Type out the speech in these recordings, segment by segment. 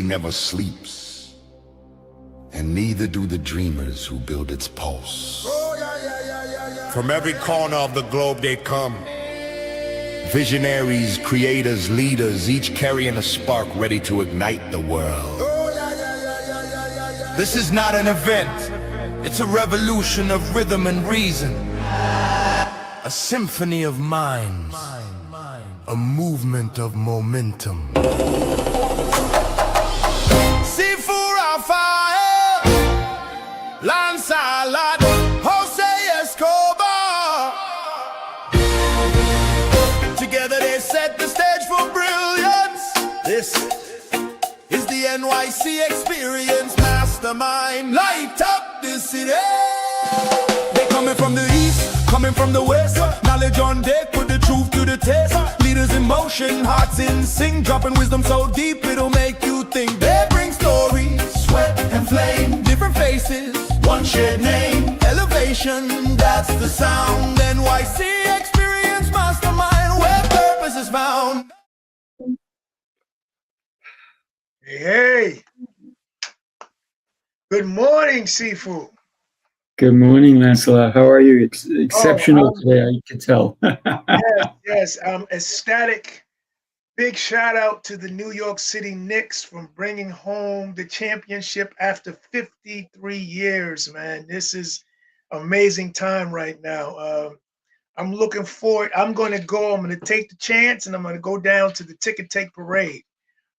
never sleeps, and neither do the dreamers who build its pulse. From every corner of the globe they come. Visionaries, creators, leaders, each carrying a spark ready to ignite the world. This is not an event. It's a revolution of rhythm and reason. A symphony of minds. A movement of momentum. Sifu Rafael, Lancelot, Escobar. Together they set the stage for brilliance. This is the NYC experience. Mastermind, light up the city. They coming from the east, coming from the west. Knowledge on deck, put the truth to the test. Leaders in motion, hearts in sync, dropping wisdom so deep it'll make you think. They bring stories, sweat and flame, different faces, one shared name. Elevation, that's the sound. NYC experience, mastermind, where purpose is found. Hey, good morning, Sifu. Good morning, Lancelot. How are you? Exceptional today, I can tell. Yes, I'm ecstatic. Big shout out to the New York City Knicks for bringing home the championship after 53 years, man. This is amazing time right now. I'm looking forward. I'm going to take the chance and I'm going to go down to the ticket take parade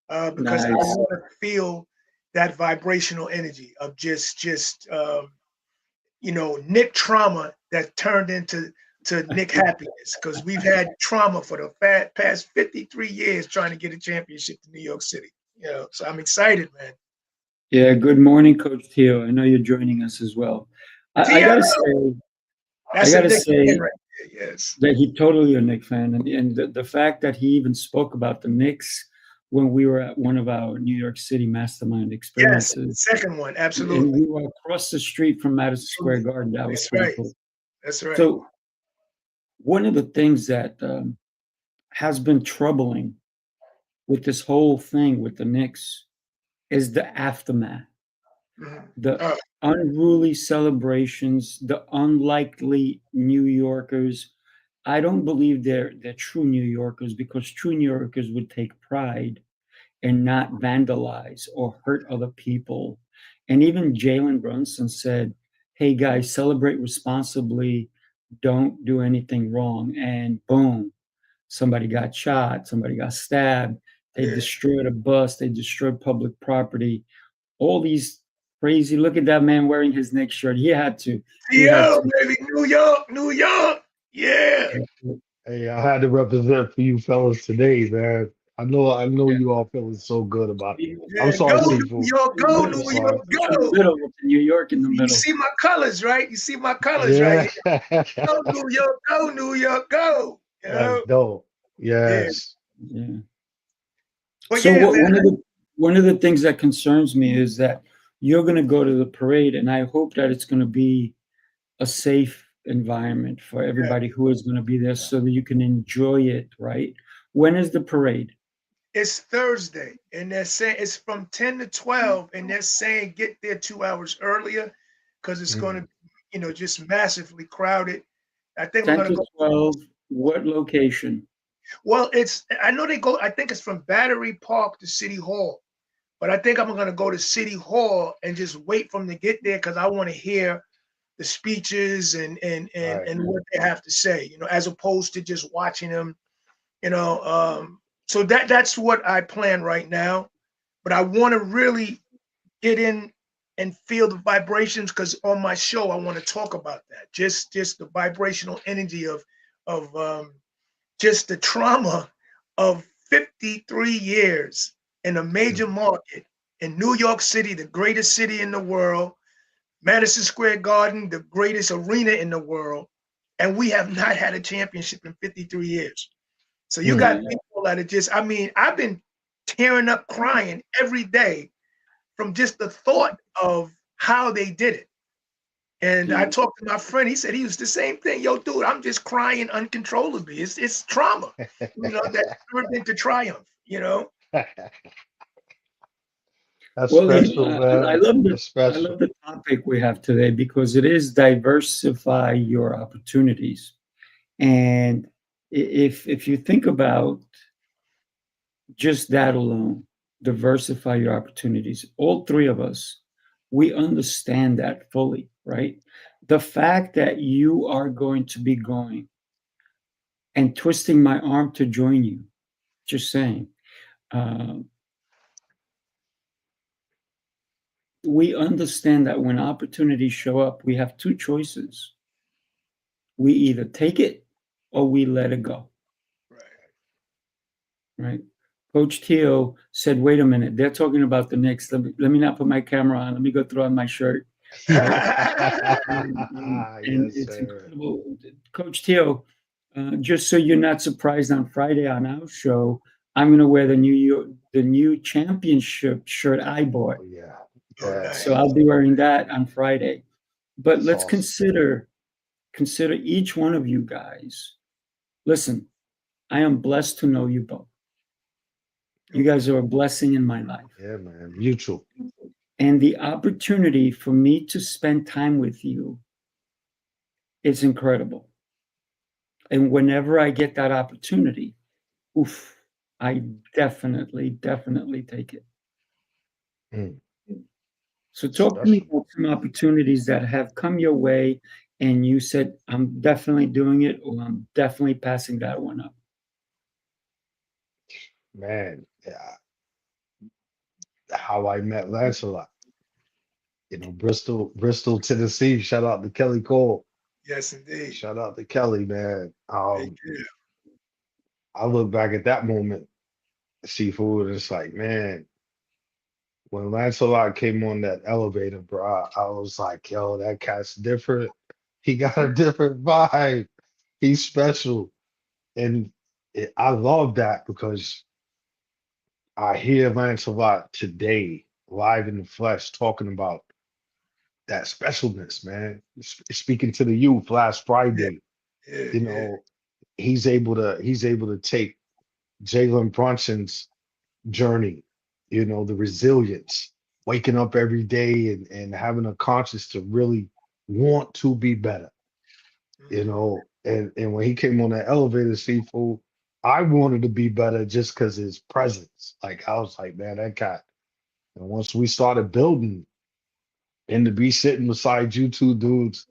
because I want to feel that vibrational energy of Nick trauma that turned into Nick happiness, because we've had trauma for the past 53 years trying to get a championship to New York City. So I'm excited, man. Yeah, good morning, Coach T.O. I know you're joining us as well. I gotta say right there, yes, that he's totally a Knicks fan, and the fact that he even spoke about the Knicks when we were at one of our New York City mastermind experiences. Yes, second one, absolutely. And we were across the street from Madison Square Garden. That was pretty cool. That's right. So one of the things that has been troubling with this whole thing with the Knicks is the aftermath. The unruly celebrations, the unlikely New Yorkers. I don't believe they're true New Yorkers, because true New Yorkers would take pride and not vandalize or hurt other people. And even Jalen Brunson said, hey guys, celebrate responsibly, don't do anything wrong. And boom, somebody got shot, somebody got stabbed, they destroyed a bus, they destroyed public property. All these crazy, look at that man wearing his Knicks shirt. He had to. Baby, New York. Yeah. Hey, I had to represent for you fellas today, man. I know you all feeling so good about it. I'm sorry, Sifu. Go, New York, go. New York in the middle. You see my colors, right? Right? Go, New York, go. That's dope. Yes. Yeah. But so one of the things that concerns me is that you're going to go to the parade, and I hope that it's going to be a safe environment for everybody who is going to be there, so that you can enjoy it, right? When is the parade? It's Thursday, and they're saying it's from 10 to 12, and they're saying get there 2 hours earlier because it's going to be, just massively crowded. I think 10 we're going to to 12. What location? Well, I know I think it's from Battery Park to City Hall, but I think I'm going to go to City Hall and just wait for them to get there, because I want to hear the speeches and what they have to say, as opposed to just watching them, so that's what I plan right now. But I want to really get in and feel the vibrations, because on my show I want to talk about that, just the vibrational energy of just the trauma of 53 years in a major market in New York City, the greatest city in the world, Madison Square Garden, the greatest arena in the world, and we have not had a championship in 53 years. So you got people that are just, I've been tearing up crying every day from just the thought of how they did it. And I talked to my friend, he said he was the same thing. Yo, dude, I'm just crying uncontrollably. It's trauma, that turned into triumph, That's Well, special, I man. love That's I special. love the topic we have today because it is diversify your opportunities. And if you think about just that alone, diversify your opportunities. All three of us, we understand that fully, right? The fact that you are going to be going and twisting my arm to join you, just saying. Um, we understand that when opportunities show up, we have two choices. We either take it or we let it go, right? Coach T.O said, wait a minute, they're talking about the Knicks. Let me not put my camera on. Let me go throw on my shirt, right? And Yes, it's sir. incredible. Coach T.O, just so you're not surprised on Friday on our show, I'm going to wear the new championship shirt I bought. Oh, yeah. Oh, So nice. I'll be wearing that on Friday. But That's let's awesome. consider each one of you guys. Listen, I am blessed to know you both. You guys are a blessing in my life. Yeah, man. Mutual. And the opportunity for me to spend time with you is incredible. And whenever I get that opportunity, oof, I definitely take it. Mm, So talk to me special. about some opportunities that have come your way and you said, I'm definitely doing it or I'm definitely passing that one up. Man, yeah. How I met Lancelot. Bristol, Tennessee. Shout out to Kelly Cole. Yes, indeed. Shout out to Kelly, man. Thank you. I look back at that moment, Seafood, and it's like, man, when Lancelot came on that elevator, bro, I was like, yo, that cat's different. He got a different vibe. He's special. And I love that because I hear Lancelot today, live in the flesh, talking about that specialness, man. Speaking to the youth last Yeah, Friday, yeah, you yeah. know, he's able to take Jalen Brunson's journey, the resilience, waking up every day and having a conscience to really want to be better, and when he came on that elevator, Seafood, I wanted to be better just because his presence. Like I was like, man, that guy. And once we started building, and to be sitting beside you two dudes,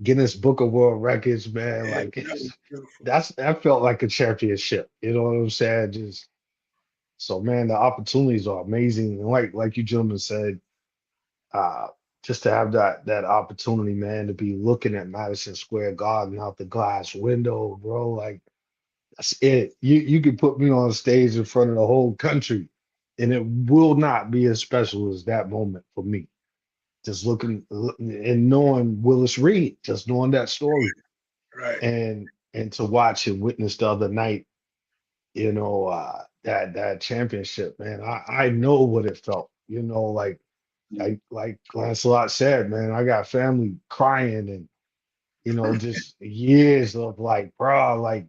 Guinness Book of World Records, man, Yeah, like that was beautiful. that felt like a championship. You know what I'm saying? Just so, man, the opportunities are amazing. And like you gentlemen said, uh, just to have that opportunity, man, to be looking at Madison Square Garden out the glass window, bro. Like that's it. You could put me on stage in front of the whole country, and it will not be as special as that moment for me. Just looking and knowing Willis Reed, just knowing that story, Right. and to watch and witness the other night, that championship, man. I know what it felt, like Lancelot said, man. I got family crying and just years of like, bro, like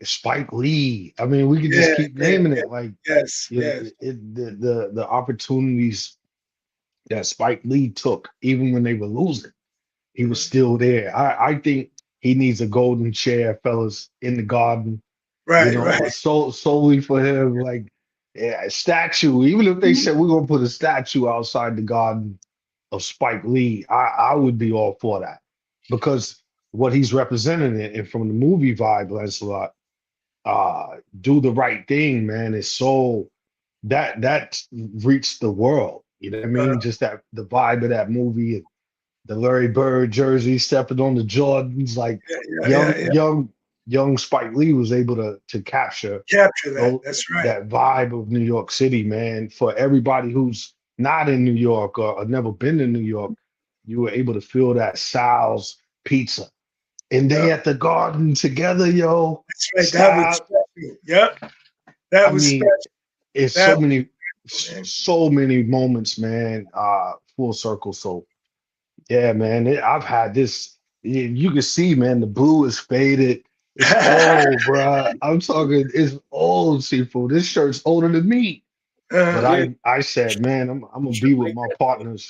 Spike Lee. I mean, we could just Yeah, keep yeah, naming yeah. it, like Yes, yes. the opportunities that Spike Lee took, even when they were losing. He was Mhm. still there. I think he needs a golden chair, fellas, in the garden, Right, right. solely for him. Like, yeah, a statue. Even if they said we're gonna put a statue outside the garden of Spike Lee, I would be all for that because what he's representing it, and from the movie vibe, Lancelot, do the right thing, man, is so that reached the world. You know what I Uh, mean? Just that the vibe of that movie, the Larry Bird jersey, stepping on the Jordans, like yeah, yeah, young, yeah, yeah. young, young Spike Lee was able to capture Capture that. tho- That's right. that vibe of New York City, man. For everybody who's not in New York or never been to New York, you were able to feel that Sal's pizza. And they Yep. at the garden together, yo. That's right. That was Style. special. Yep. I That was mean, special. it's That so was many, special, man. so many moments, man. Full circle. So yeah, man. I've had this. You can see, man, the blue is faded. It's old, bruh. I'm talking, it's old, Seafood. This shirt's older than me. But Uh, I said, man, I'm gonna be with my partners.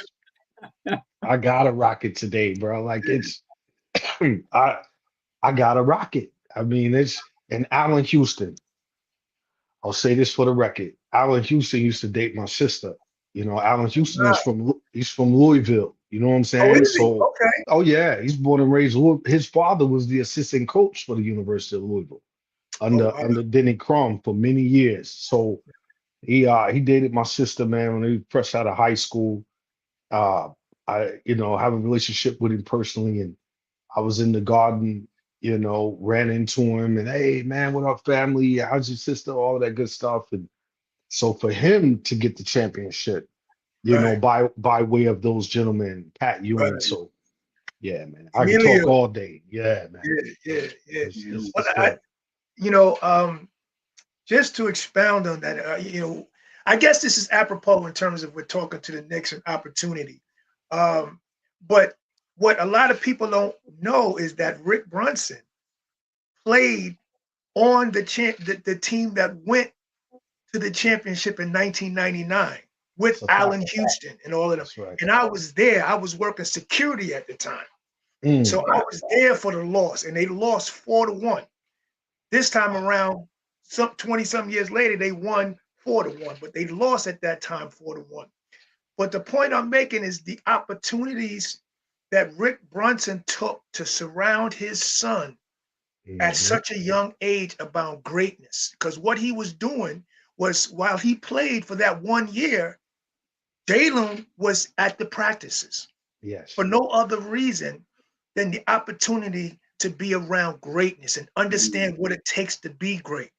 I gotta rock it today, bro. Like it's I I gotta rock it. I mean, it's and Allen Houston. I'll say this for the record. Allen Houston used to date my sister. You know, Allen Houston is he's from Louisville. You know what I'm oh, saying? is he? So, Okay. oh yeah, he's born and raised. His father was the assistant coach for the University of Louisville Oh, under wow. Denny Crum for many years. So he dated my sister, man, when he was fresh out of high school. Uh, I have a relationship with him personally, and I was in the garden, ran into him and hey man, what up, family? How's your sister? All that good stuff. And so for him to get the championship, Right. by way of those gentlemen, Pat Ewing. Right. So yeah, man, I could talk Emilio. all day. Yeah, man. Yeah. Yeah. Yeah. Well, It's good. you know, just to expound on that, I guess this is apropos in terms of we're talking to the Knicks and opportunity. But what a lot of people don't know is that Rick Brunson played on the team that went to the championship in 1999 with It's a Allen fact. Houston and all of them. That's right. And I was there. I was working security at the time. So Mm, I was there for the loss, and they lost 4-1. This time around, some 20-some years later, they won 4-1, but they lost at that time 4-1. But the point I'm making is the opportunities that Rick Brunson took to surround his son at mhm. such a young age about greatness. Because what he was doing was while he played for that 1 year, Jalen was at the practices for Yes. no other reason than the opportunity to be around greatness and understand what it takes to be great.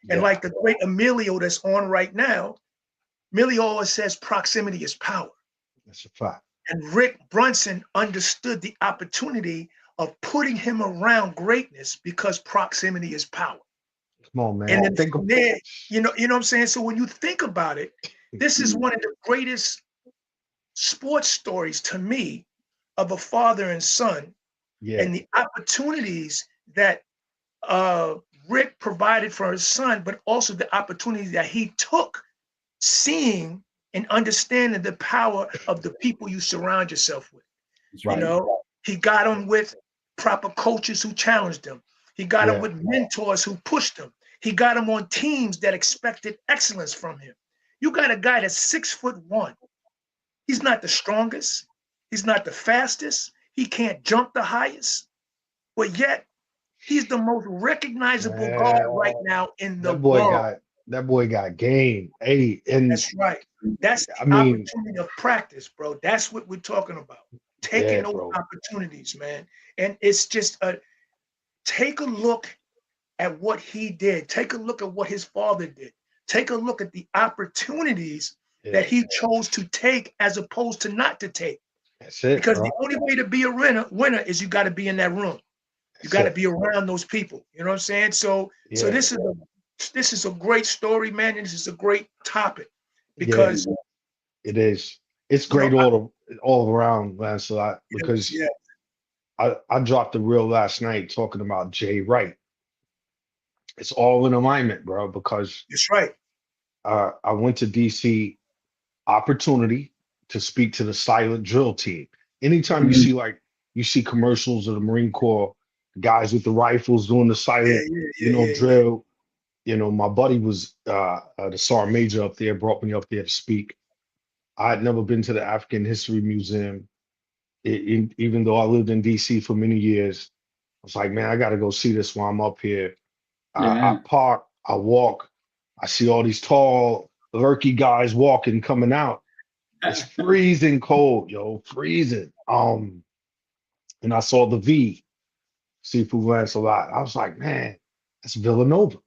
And Yeah. like the great Emilio that's on right now, Emilio always says proximity is power. That's a fact. And Rick Brunson understood the opportunity of putting him around greatness because proximity is power. Come on, And man. then Think from of there, you know what I'm saying? So when you think about it, this is one of the greatest sports stories to me of a father and son yeah. and the opportunities that uh, Rick provided for his son, but also the opportunities that he took seeing and understanding the power of the people you surround yourself with. That's You Right. right. know, he got them with proper coaches who challenged him. He got him Yeah. with mentors who pushed him. He got him on teams that expected excellence from him. You got a guy that's 6'1". He's not the strongest. He's not the fastest. He can't jump the highest. But yet, he's the most recognizable guard Man, right now in the that boy world. got that boy got game. Hey, and That's right. That's I the mean, opportunity of practice, bro. That's what we're talking about. yeah, Taking those bro. opportunities, man. And it's just take a look at what he did. Take a look at what his father did. Take a look at the opportunities that Yeah, he chose to take as opposed to not to take. that's it, Because the bro. only way to be a winner is you got to be in that room. You That's got to it. be around those people. You know what I'm saying? So Yeah, this is a great story, man. And this is a great topic yeah, because it is. It's you know, great all around, Lancelot, because yeah, I dropped the reel last night talking about Jay Wright. It's all in alignment, bro, because that's right. I went to DC opportunity to speak to the silent drill team. Anytime Mhm. you see commercials of the Marine Corps, guys with the rifles doing the Yeah, silent, yeah, yeah, yeah, yeah. drill. My buddy was the sergeant major up there, brought me up there to speak. I had never been to the African History Museum, even though I lived in DC for many years. I was like, man, I got to go see this while I'm up here. I Yeah. park, I walk, I see all these tall, lurky guys walking, coming out. It's freezing cold, yo, freezing. And I saw the V, Sifu Lancelot. I was like, man, that's Villanova.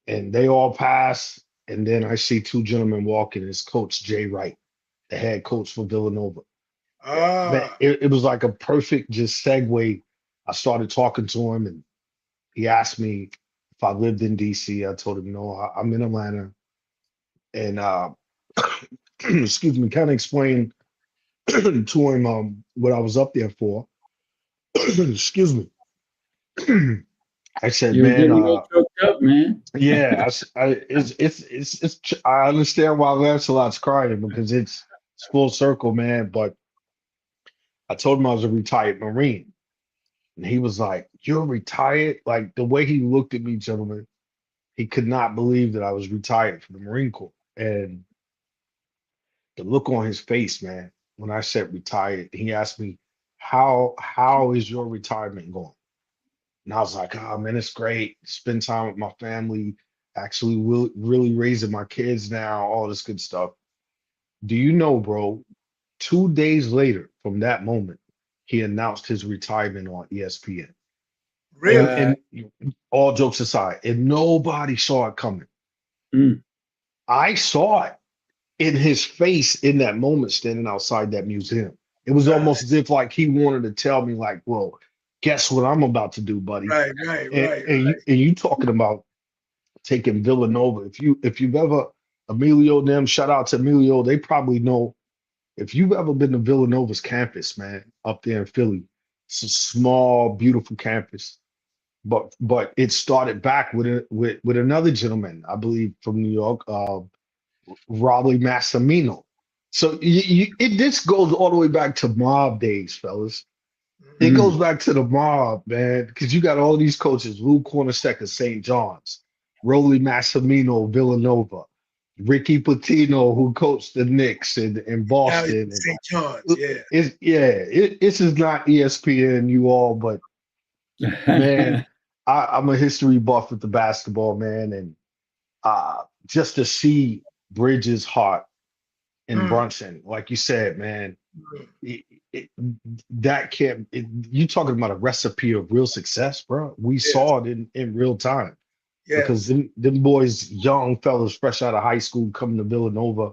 And they all pass. And then I see two gentlemen walking. It's Coach Jay Wright, the head coach for Villanova. Man, Ah, it was like a perfect just segue. I started talking to him, and he asked me if I lived in DC. I told him no, I'm in Atlanta. And excuse me, kind of explained to him what I was up there for. Excuse me. I said, You were man, getting a little choked up, man. Yeah, I understand why Lancelot's crying because it's full circle, man. But I told him I was a retired Marine, and he was like, "You're retired?" Like the way he looked at me, gentlemen, he could not believe that I was retired from the Marine Corps, and the look on his face, man, when I said retired, he asked me, "How is your retirement going?" And I was like, "Oh man, it's great. Spend time with my family. Actually, really raising my kids now. All this good stuff." Do you know, bro? 2 days later, from that moment, he announced his retirement on ESPN. And Really? Uh, and all jokes aside, and nobody saw it coming. mm, I saw it in his face in that moment, standing outside that museum. It was Uh, almost as if like he wanted to tell me, like, "Well, guess what I'm about to do, buddy." right, right, And right, and right. you talking about taking Villanova. If you've ever Emilio them, shout out to Emilio, they probably know if you've ever been to Villanova's campus, man, up there in Philly. It's a small, beautiful campus. But it started back with another gentleman, I believe, from New York, Raleigh Massimino. So this goes all the way back to mob days, fellas. It Mhm. goes mm. back to the mob, man, because you got all these coaches: Lou Cornacek of St. John's, Rolly Massimino, Villanova, Ricky Pitino, who coached the Knicks in Now it's Boston. St. John's. Yeah. This is not ESPN, you all, but man, I'm a history buff with the basketball, man, and just to see Bridges' heart in Mm, Brunson, like you said, man, mm. it, it, that can't. You talking about a recipe of real success, bro? We Yes. saw it in real time because Yes. them boys, young fellas, fresh out of high school, coming to Villanova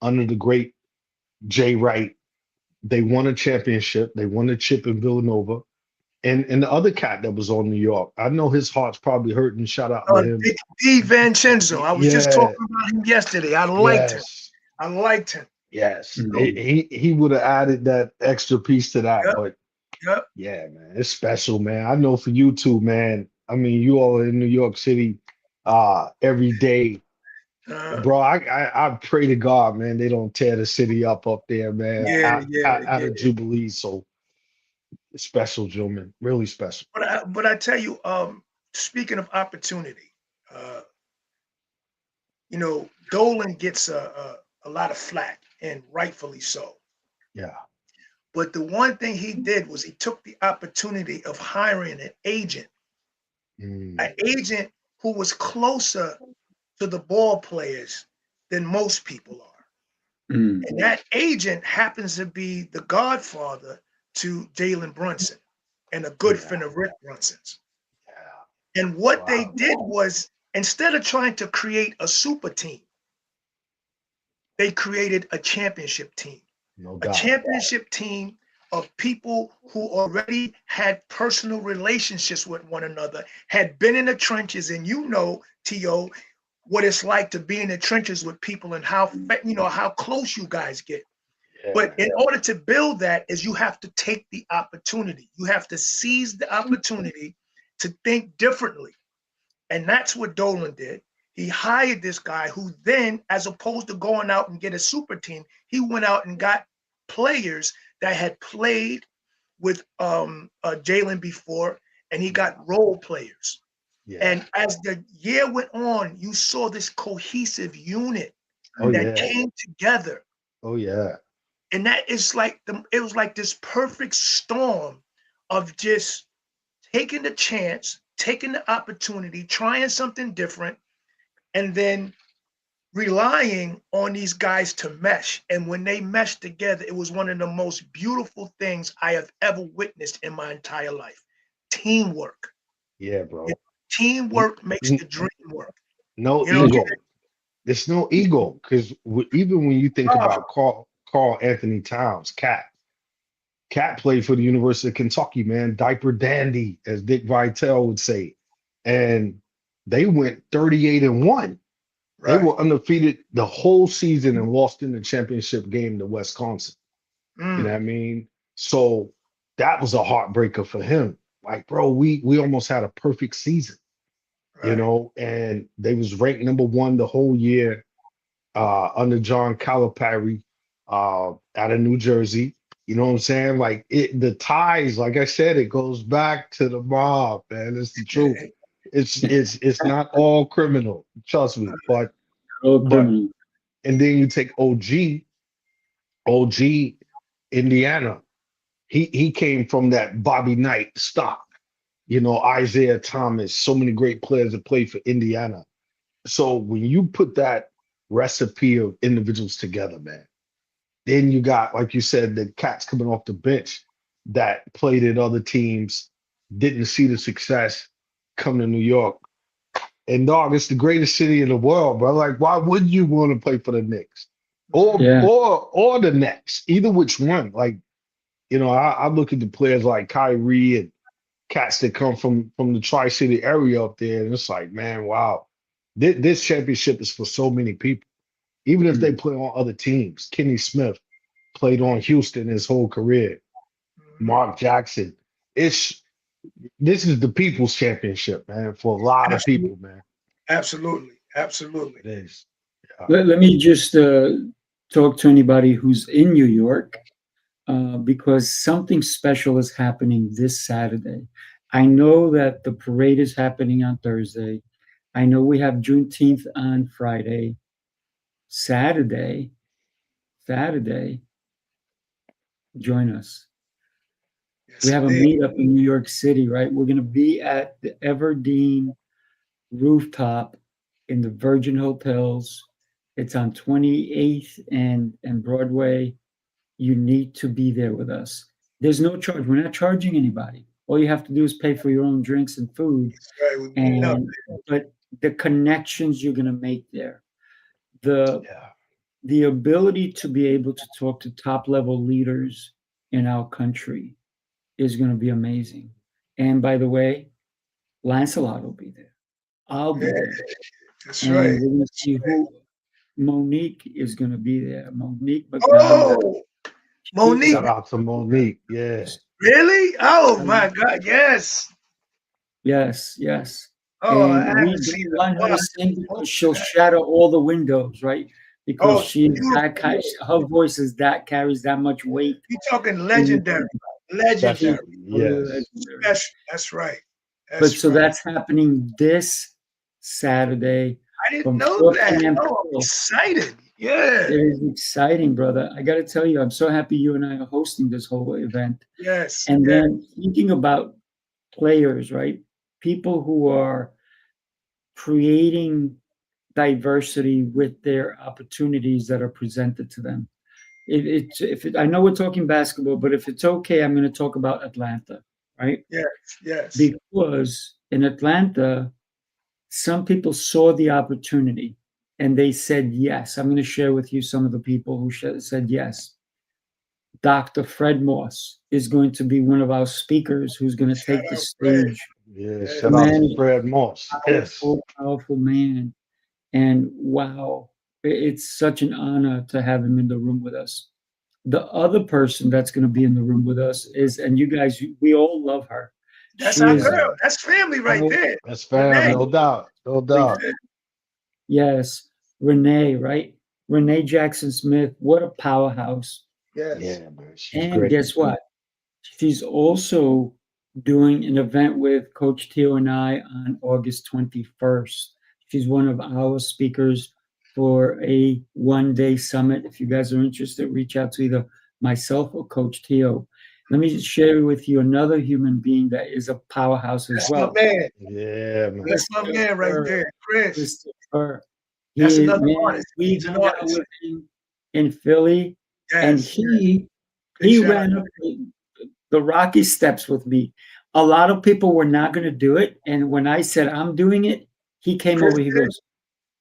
under the great Jay Wright. They won a championship. They won a chip in Villanova. And the other cat that was on New York, I know his heart's probably hurting. Shout out to him. Di Vincenzo. I was just Yeah, talking about him yesterday. I liked him. yes, I liked him. yes. Mm. He would have added that extra piece to that, Yep. but Yep. yeah, man, it's special, man. I know for you too, man. I mean, you all in New York City, every day, Uh, bro. I pray to God, man, they don't tear the city up there, man. yeah, yeah, Out yeah. of Jubilee, so it's special, gentlemen, really special. But I tell you, speaking of opportunity, uh, Dolan gets a lot of flack, and rightfully so. Yeah. But the one thing he did was he took the opportunity of hiring an Mm, agent who was closer to the ball players than most people are. Mm. And that agent happens to be the godfather to Jalen Brunson and a good yeah. friend of Rick Brunson's. Yeah. And what they Wow. did was instead of trying to create a super team, they created a championship team. No A doubt. championship team of people who already had personal relationships with one another, had been in the trenches, and T.O., what it's like to be in the trenches with people and how close you guys get. Yeah, But man. in order to build that is you have to take the opportunity. You have to seize the opportunity to think differently. And that's what Dolan did. He hired this guy who then, as opposed to going out and get a super team, he went out and got players that had played with Jalen before, and he got role players. Yeah. And as the year went on, you saw this cohesive unit Oh that yeah. came together. Oh yeah. And that is like it was like this perfect storm of just taking the chance, taking the opportunity, trying something different, and then relying on these guys to mesh. And when they meshed together, it was one of the most beautiful things I have ever witnessed in my entire life. Teamwork. Yeah, bro. N- Teamwork makes the dream work. No You know what I'm ego. There's no ego because even when you think saying? about Carl Anthony Towns, Cat played for the University of Kentucky, man, diaper dandy, as Dick Vitale would say, and they went 38-1. They Right. were undefeated the whole season and lost in the championship game to Wisconsin. You know what I Mm, mean? So that was a heartbreaker for him. Like, bro, we almost had a perfect season. you know, and they was ranked #1 the whole year under John Calipari out of New Jersey. You know what I'm saying? Like the ties, like I said, it goes back to the mob, man. It's the truth. It's not all criminal, trust me. Oh, But criminal. and then you take OG, Indiana. He came from that Bobby Knight stock. You know, Isaiah Thomas, so many great players that played for Indiana. So when you put that recipe of individuals together, man, then you got, like you said, the cats coming off the bench that played at other teams, didn't see the success, come to New York. And dog, it's the greatest city in the world, bro. Like, why would you want to play for the Knicks? Or Yeah. or the Nets, either which one. Like, you know, I look at the players like Kyrie and cats that come from the Tri-City area up there, and it's like, man, wow. This championship is for so many people. Even if they play on other teams. Kenny Smith played on Houston his whole career. Mark Jackson. This is the people's championship, man, for a lot of people, man. Absolutely. Absolutely. It is. Let me just talk to anybody who's in New York because something special is happening this Saturday. I know that the parade is happening on Thursday. I know we have Juneteenth on Friday. Saturday, join us. Yes, We have a indeed. meetup in New York City, right? We're going to be at the Everdeen rooftop in the Virgin Hotels. It's on 28th and Broadway. You need to be there with us. There's no charge. We're not charging anybody. All you have to do is pay for your own drinks and food. That's right. But the connections you're going to make there, the Yeah. ability to be able to talk to top level leaders in our country is going to be amazing. And by the way, Lancelot will be there. I'll be there. That's And right. we're going to see who Monique is going to be there. Monique McDonald. Oh, Monique. Shout out to Monique. Yeah. Really? Oh my God. Yes. Yes. Oh, I And we haven't seen don't the want her to one. sing because she'll shatter all the windows, right? Because Oh, she's that beautiful. her voice is that carries that much weight. You're talking legendary. Legendary. Yes. Special. That's right. But so that's happening this Saturday. I didn't from know 4 that. p.m. Oh, I'm excited. Yeah. It is exciting, brother. I got to tell you, I'm so happy you and I are hosting this whole event. Yes. And then thinking about players, right? People who are creating diversity with their opportunities that are presented to them. I know we're talking basketball, but if it's okay, I'm going to talk about Atlanta, right? Yes. Because in Atlanta, some people saw the opportunity and they said yes. I'm going to share with you some of the people who said yes. Dr. Fred Moss is going to be one of our speakers who's going to take the stage. Yeah, shout out to Fred Moss. Powerful man. And wow, it's such an honor to have him in the room with us. The other person that's going to be in the room with us is, and you guys, we all love her. That's our girl. That's family right there. That's family, no doubt. Yes, Renee, right? Renee Jackson Smith, what a powerhouse. Yes. Yeah, man. She's And great. guess what? She's also doing an event with Coach T.O and I on August 21st. She's one of our speakers for a one-day summit. If you guys are interested, reach out to either myself or Coach T.O. Let me just share with you another human being that is a powerhouse as well. That's my man. Yeah, man. That's my man right there, Chris. Christopher. That's another artist. We He's an hung out artist. with him in Philly, and he ran up the rocky steps with me. A lot of people were not going to do it, and when I said I'm doing it, he came over. He goes,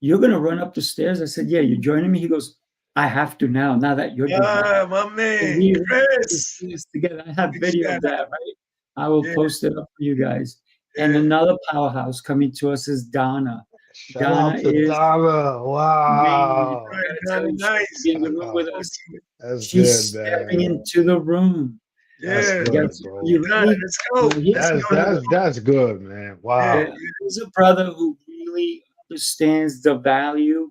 "You're going to run up the stairs?" I said, "Yeah, you're joining me." He goes, "I have to now that you're doing it." My man, We Chris. together. I have video of that, right? I will post it up for you guys. And another powerhouse coming to us is Donna. Shout out to Donna. Wow. Nice. In the room with us. That's She's good, stepping man. into the room. That's Yeah. good, That's, bro. you Nah, ready? let's go. Here's, That's good, man. Yeah. yeah, Wow. here's a brother who really understands the value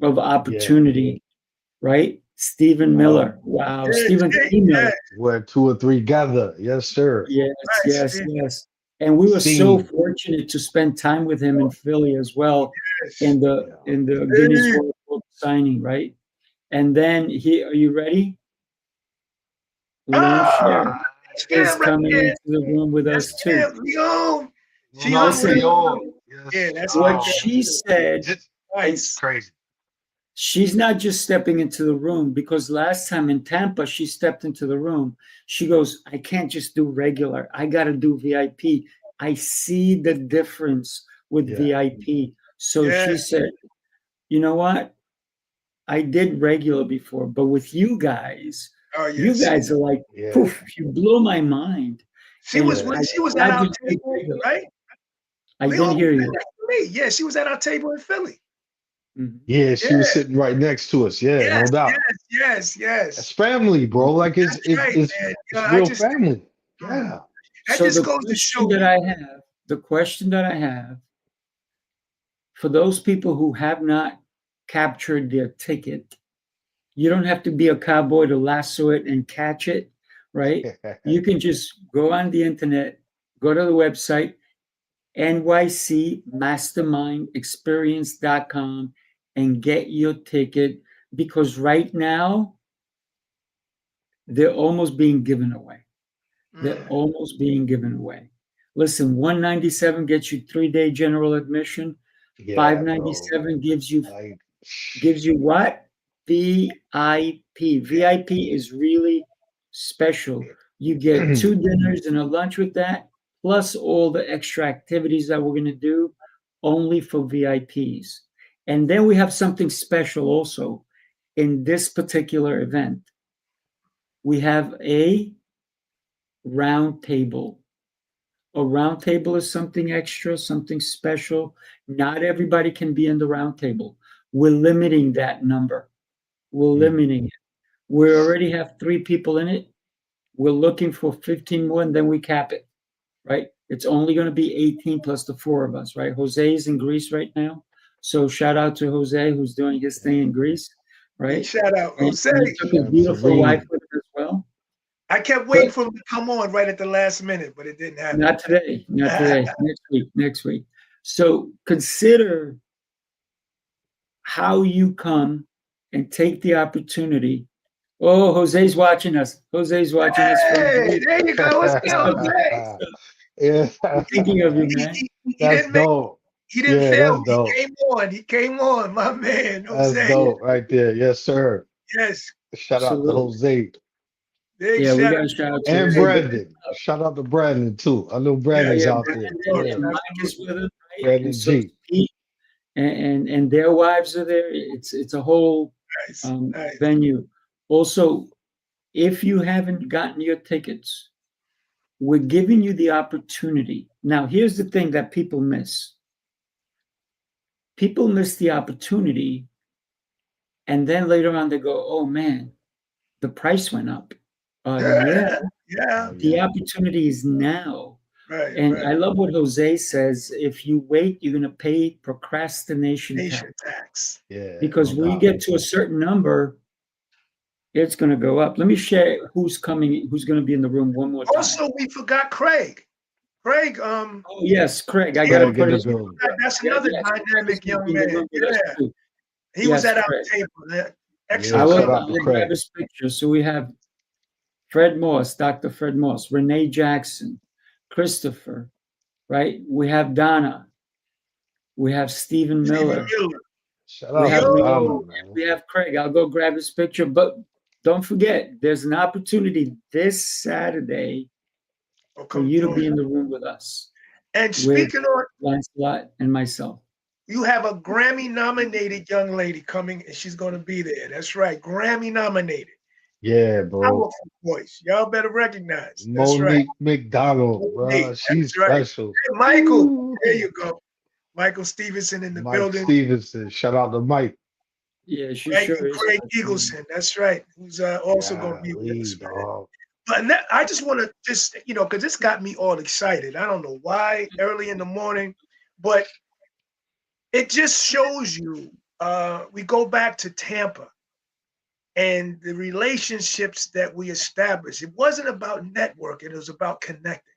of Yeah. opportunity, right? Stephen Wow. Miller. Wow. Yeah, Stephen T. yeah, Miller. Where two or three gather. Yes, sir. Yes, right, yes, Steve. yes. And we were so Scene. fortunate to spend time with him in Philly as well Yes. Yeah. in the Guinness Hey, World Book signing, right? And then are you ready? Leon Sher ah, that's is him right coming there. into the room with That's us too. him, Leon. She No, hung with Listen, him. Leon. Yes. Yeah, that's my what Oh, girl. she said, it's Nice. crazy. she's not just stepping into the room because last time in Tampa, she stepped into the room. She goes, I can't just do regular. I got to do VIP. I see the difference with Yeah. VIP. So Yeah. she said, you know what? I did regular before, but with you guys Oh are yes. like, Yeah. poof, you blow my mind. She was And Yeah. I she was at cannot our just do table, regular. right? I Leon didn't was hear right you. next to me. Yeah, she was at our table in Philly. Mhm. Yeah. Yeah. She was sitting right next to us. Yeah, no Yes, doubt. yes, It's yes. family, bro. Like That's right, man. it's I real just family. mm, Yeah. that So just goes to show you. the question that I have for those people who have not captured their ticket, you don't have to be a cowboy to lasso it and catch it, right? You can just go on the internet, go to the website, nycmastermindexperience.com, and get your ticket because right now they're almost being given away. They're Mm. almost being given away. Listen, 197 gets you 3-day general admission. Yeah, bro. 597 Like gives you what? VIP. VIP is really special. You get 2 dinners and a lunch with that, plus all the extra activities that we're going to do only for VIPs. And then we have something special also in this particular event. We have a round table. A round table is something extra, something special. Not everybody can be in the round table. We're limiting that number. We're limiting it. We already have 3 people in it. We're looking for 15 more, and then we cap it, right? It's only going to be 18 plus the 4 of us, right? Jose is in Greece right now. So shout out to Jose, who's doing his thing in Greece, Big right? shout out, And Jose. he took his and beautiful wife Serene. with him as well. I kept But waiting for him to come on right at the last minute, but it didn't happen. not today, not today. Next week. So consider how you come and take the opportunity. Oh, Jose's watching us. Jose's watching us from Hey, there you go. What's good, Jose? Yeah. I'm thinking of you, He, man. he That's didn't make. dope. He didn't Yeah, fail. that's dope. He came on, my man, That's Jose. dope right there. Yes, sir. Yes, Shout out to Absolutely. Jose big Yeah, we shout got out. to shout out to and Jose. But Brandon. Shout out to Brandon too. I know yeah, Brandon's yeah, out there. Brandon Yeah, and Mike is Absolutely. with us, right? And Brandon so G. Pete and their wives are there. It's a whole Nice, nice. venue. Also, if you haven't gotten your tickets, we're giving you the opportunity. Now, here's the thing that people miss. People miss the opportunity, and then later on they go, "Oh man, the price went up." Yeah, Yeah, Oh the yeah. opportunity is now. right, And right. I love what Jose says. If you wait, you're going to pay procrastination tax. Nation tax. Yeah, Because no when you doubt. get to a certain number, it's going to go up. Let me share who's coming, who's going to be in the room one more time. Also, we forgot Craig. Craig, Oh, yes, Craig. I got to Craig put in the his. building. that's another Yes, Craig is dynamic gonna young be in the man. room with us Yeah, too. he was Yes, at our Craig. table. I Extra Yeah, will, shout company. out to grab Craig. his picture. So we have Fred Moss, Dr. Fred Moss, Renee Jackson, Christopher, right? We have Donna. We have Stephen Stephen Miller. Miller. Shout We out have to Yo, Donna, Leo. man. We have Craig. I'll go grab his picture. But don't forget, there's an opportunity this Saturday oh, for come you to join. be in the room with us, And with speaking on, Lancelot and myself. you have a Grammy-nominated young lady coming, and she's going to be there. That's right, Grammy-nominated. Yeah, bro. Powerful voice. Y'all better recognize. That's right. Monique McDonald, bro. Monique, She's that's right. special. Hey, Michael, Ooh. there you go. Michael Stevenson in the Mike building. Stevenson. Shout out to Mike. Yeah, she Right, sure and is. Craig Eagleson. That's right. Who's also going to be with Golly, us, man. dog. But I just want to just, because this got me all excited. I don't know why early in the morning, but it just shows you. We go back to Tampa and the relationships that we established. It wasn't about networking, it was about connecting.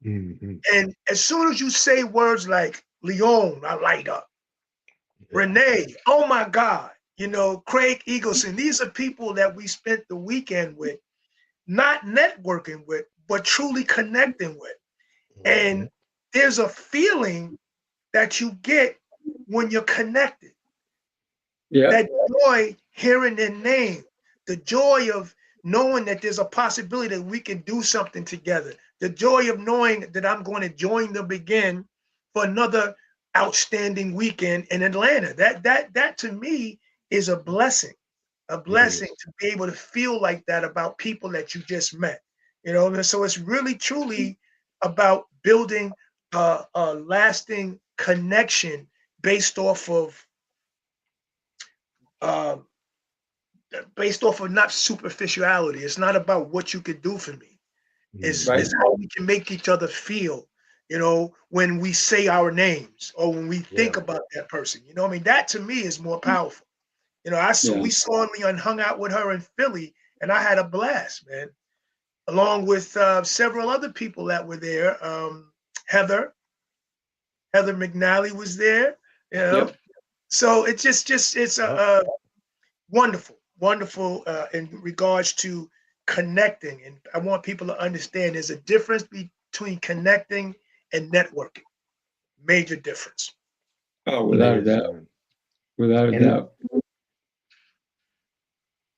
Mm-hmm. And as soon as you say words like Leon, I light up. Renee, oh my God, Craig Eagleson, these are people that we spent the weekend with, not networking with, but truly connecting with. And there's a feeling that you get when you're connected. Yeah. That joy hearing their name, the joy of knowing that there's a possibility that we can do something together, the joy of knowing that I'm going to join them again for another outstanding weekend in Atlanta. That to me is a blessing to be able to feel like that about people that you just met. And so it's really truly about building a lasting connection based off of not superficiality. It's not about what you could do for me. Right. It's how we can make each other feel, when we say our names or when we think about that person. That to me is more powerful. We saw Leon, hung out with her in Philly, and I had a blast, man. Along with several other people that were there. Heather McNally was there. Yep. So it's it's a wonderful in regards to connecting. And I want people to understand there's a difference between connecting and networking. Major difference. Oh, without a doubt. Without a doubt.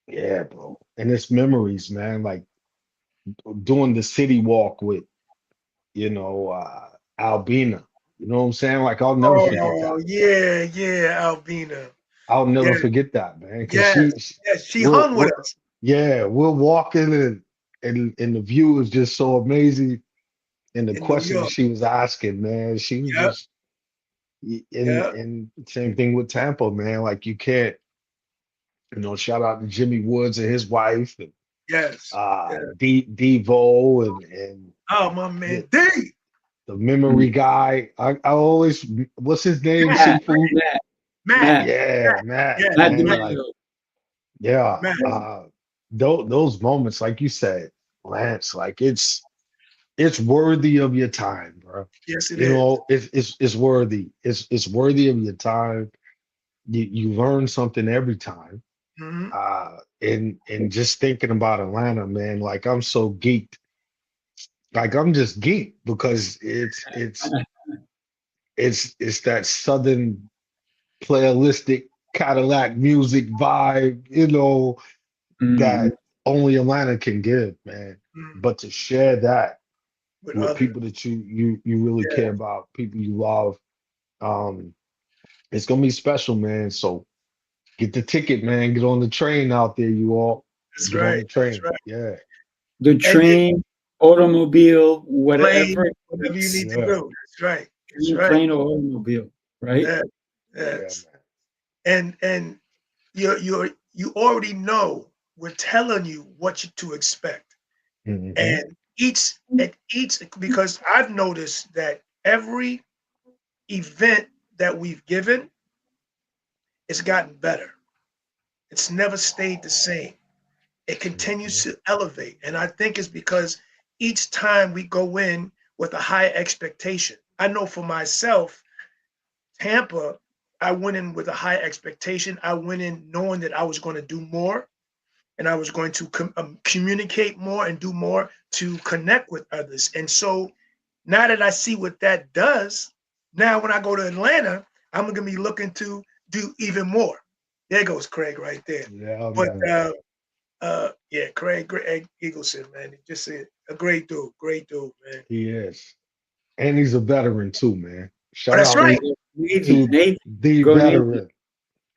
Yeah, bro. And it's memories, man. Like doing the city walk with, Albina. You know what I'm saying? Like I'll never forget Oh, that. yeah, Albina. I'll never Yeah. forget that, man. Because She hung with us. Yeah, we're walking and the view is just so amazing. And the In New questions York. she was asking, man, she was Yep. just and same thing with Tampa, man. Like you can't, shout out to Jimmy Woods and his wife and Yes. Devo and Oh, my man. the memory guy. I always, what's his name? Matt. Sifu. Matt. Yeah, Matt. Yeah, Matt Man, Matt. like, DiMaggio. yeah. Matt. Those moments, like you said, Lance, like it's worthy of your time, bro. Yes, it is. It's worthy. It's worthy of your time. You learn something every time. Mhm. And just thinking about Atlanta, man, like I'm so geeked. Like I'm just geeked because it's that southern playalistic Cadillac music vibe, that only Atlanta can give, man. Mhm. But to share that With with others. people that you really Yeah. care about, people you love, um, it's gonna be special, man. So get the ticket, man. Get on the train out there, you all. That's Get on right. the That's train. right. Yeah, The And train, automobile, plane, whatever it whatever you takes. need to yeah, do. That's right. That's Train, right. plane, or automobile, right? Yeah. yeah, Yes. And you already know we're telling you what to expect. man. And each because I've noticed that every event that we've given, it's gotten better. It's never stayed the same. It continues to elevate. And I think it's because each time we go in with a high expectation. I know for myself, Tampa, I went in with a high expectation. I went in knowing that I was going to do more and I was going to communicate more and do more to connect with others. And so now that I see what that does, now when I go to Atlanta, I'm going to be looking to do even more. There goes Craig right there. Yeah, But man. yeah, Craig Eagleson, man, just a great dude, man. He is. And he's a veteran too, man. Oh, Shout that's out right. Navy, to Navy. the Go Navy. veteran.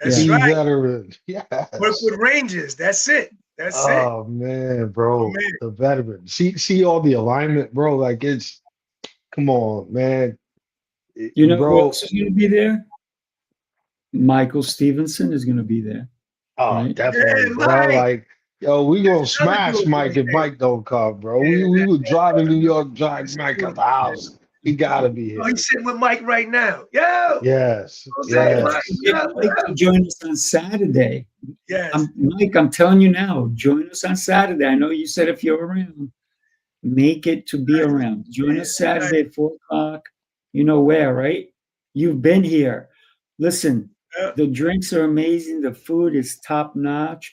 That's Yeah. The right. veteran. Work Yes. with Rangers. That's it. That's it. Oh man, Oh bro. man. The veteran. See all the alignment, bro. Like it's come on, man. You know who Bro. else is going to be there? Michael Stevenson is going to be there, Oh, right? Yeah, definitely, bro. Mike. Like Yo, we gonna Another smash dude Mike right if there. Mike don't come, bro. Yeah, We were driving New York, driving that's Mike true. out the house. He gotta be Oh, here. he's sitting with Mike right now. Yo, Yes, Jose, Let's Mike, yes, get yo, Mike to yo. join us on Saturday. Yes. Mike, I'm telling you now, join us on Saturday. I know you said if you're around, make it to be around. Join us Saturday at 4 o'clock. You know where, right? You've been here. Listen, Yeah. the drinks are amazing. The food is top notch.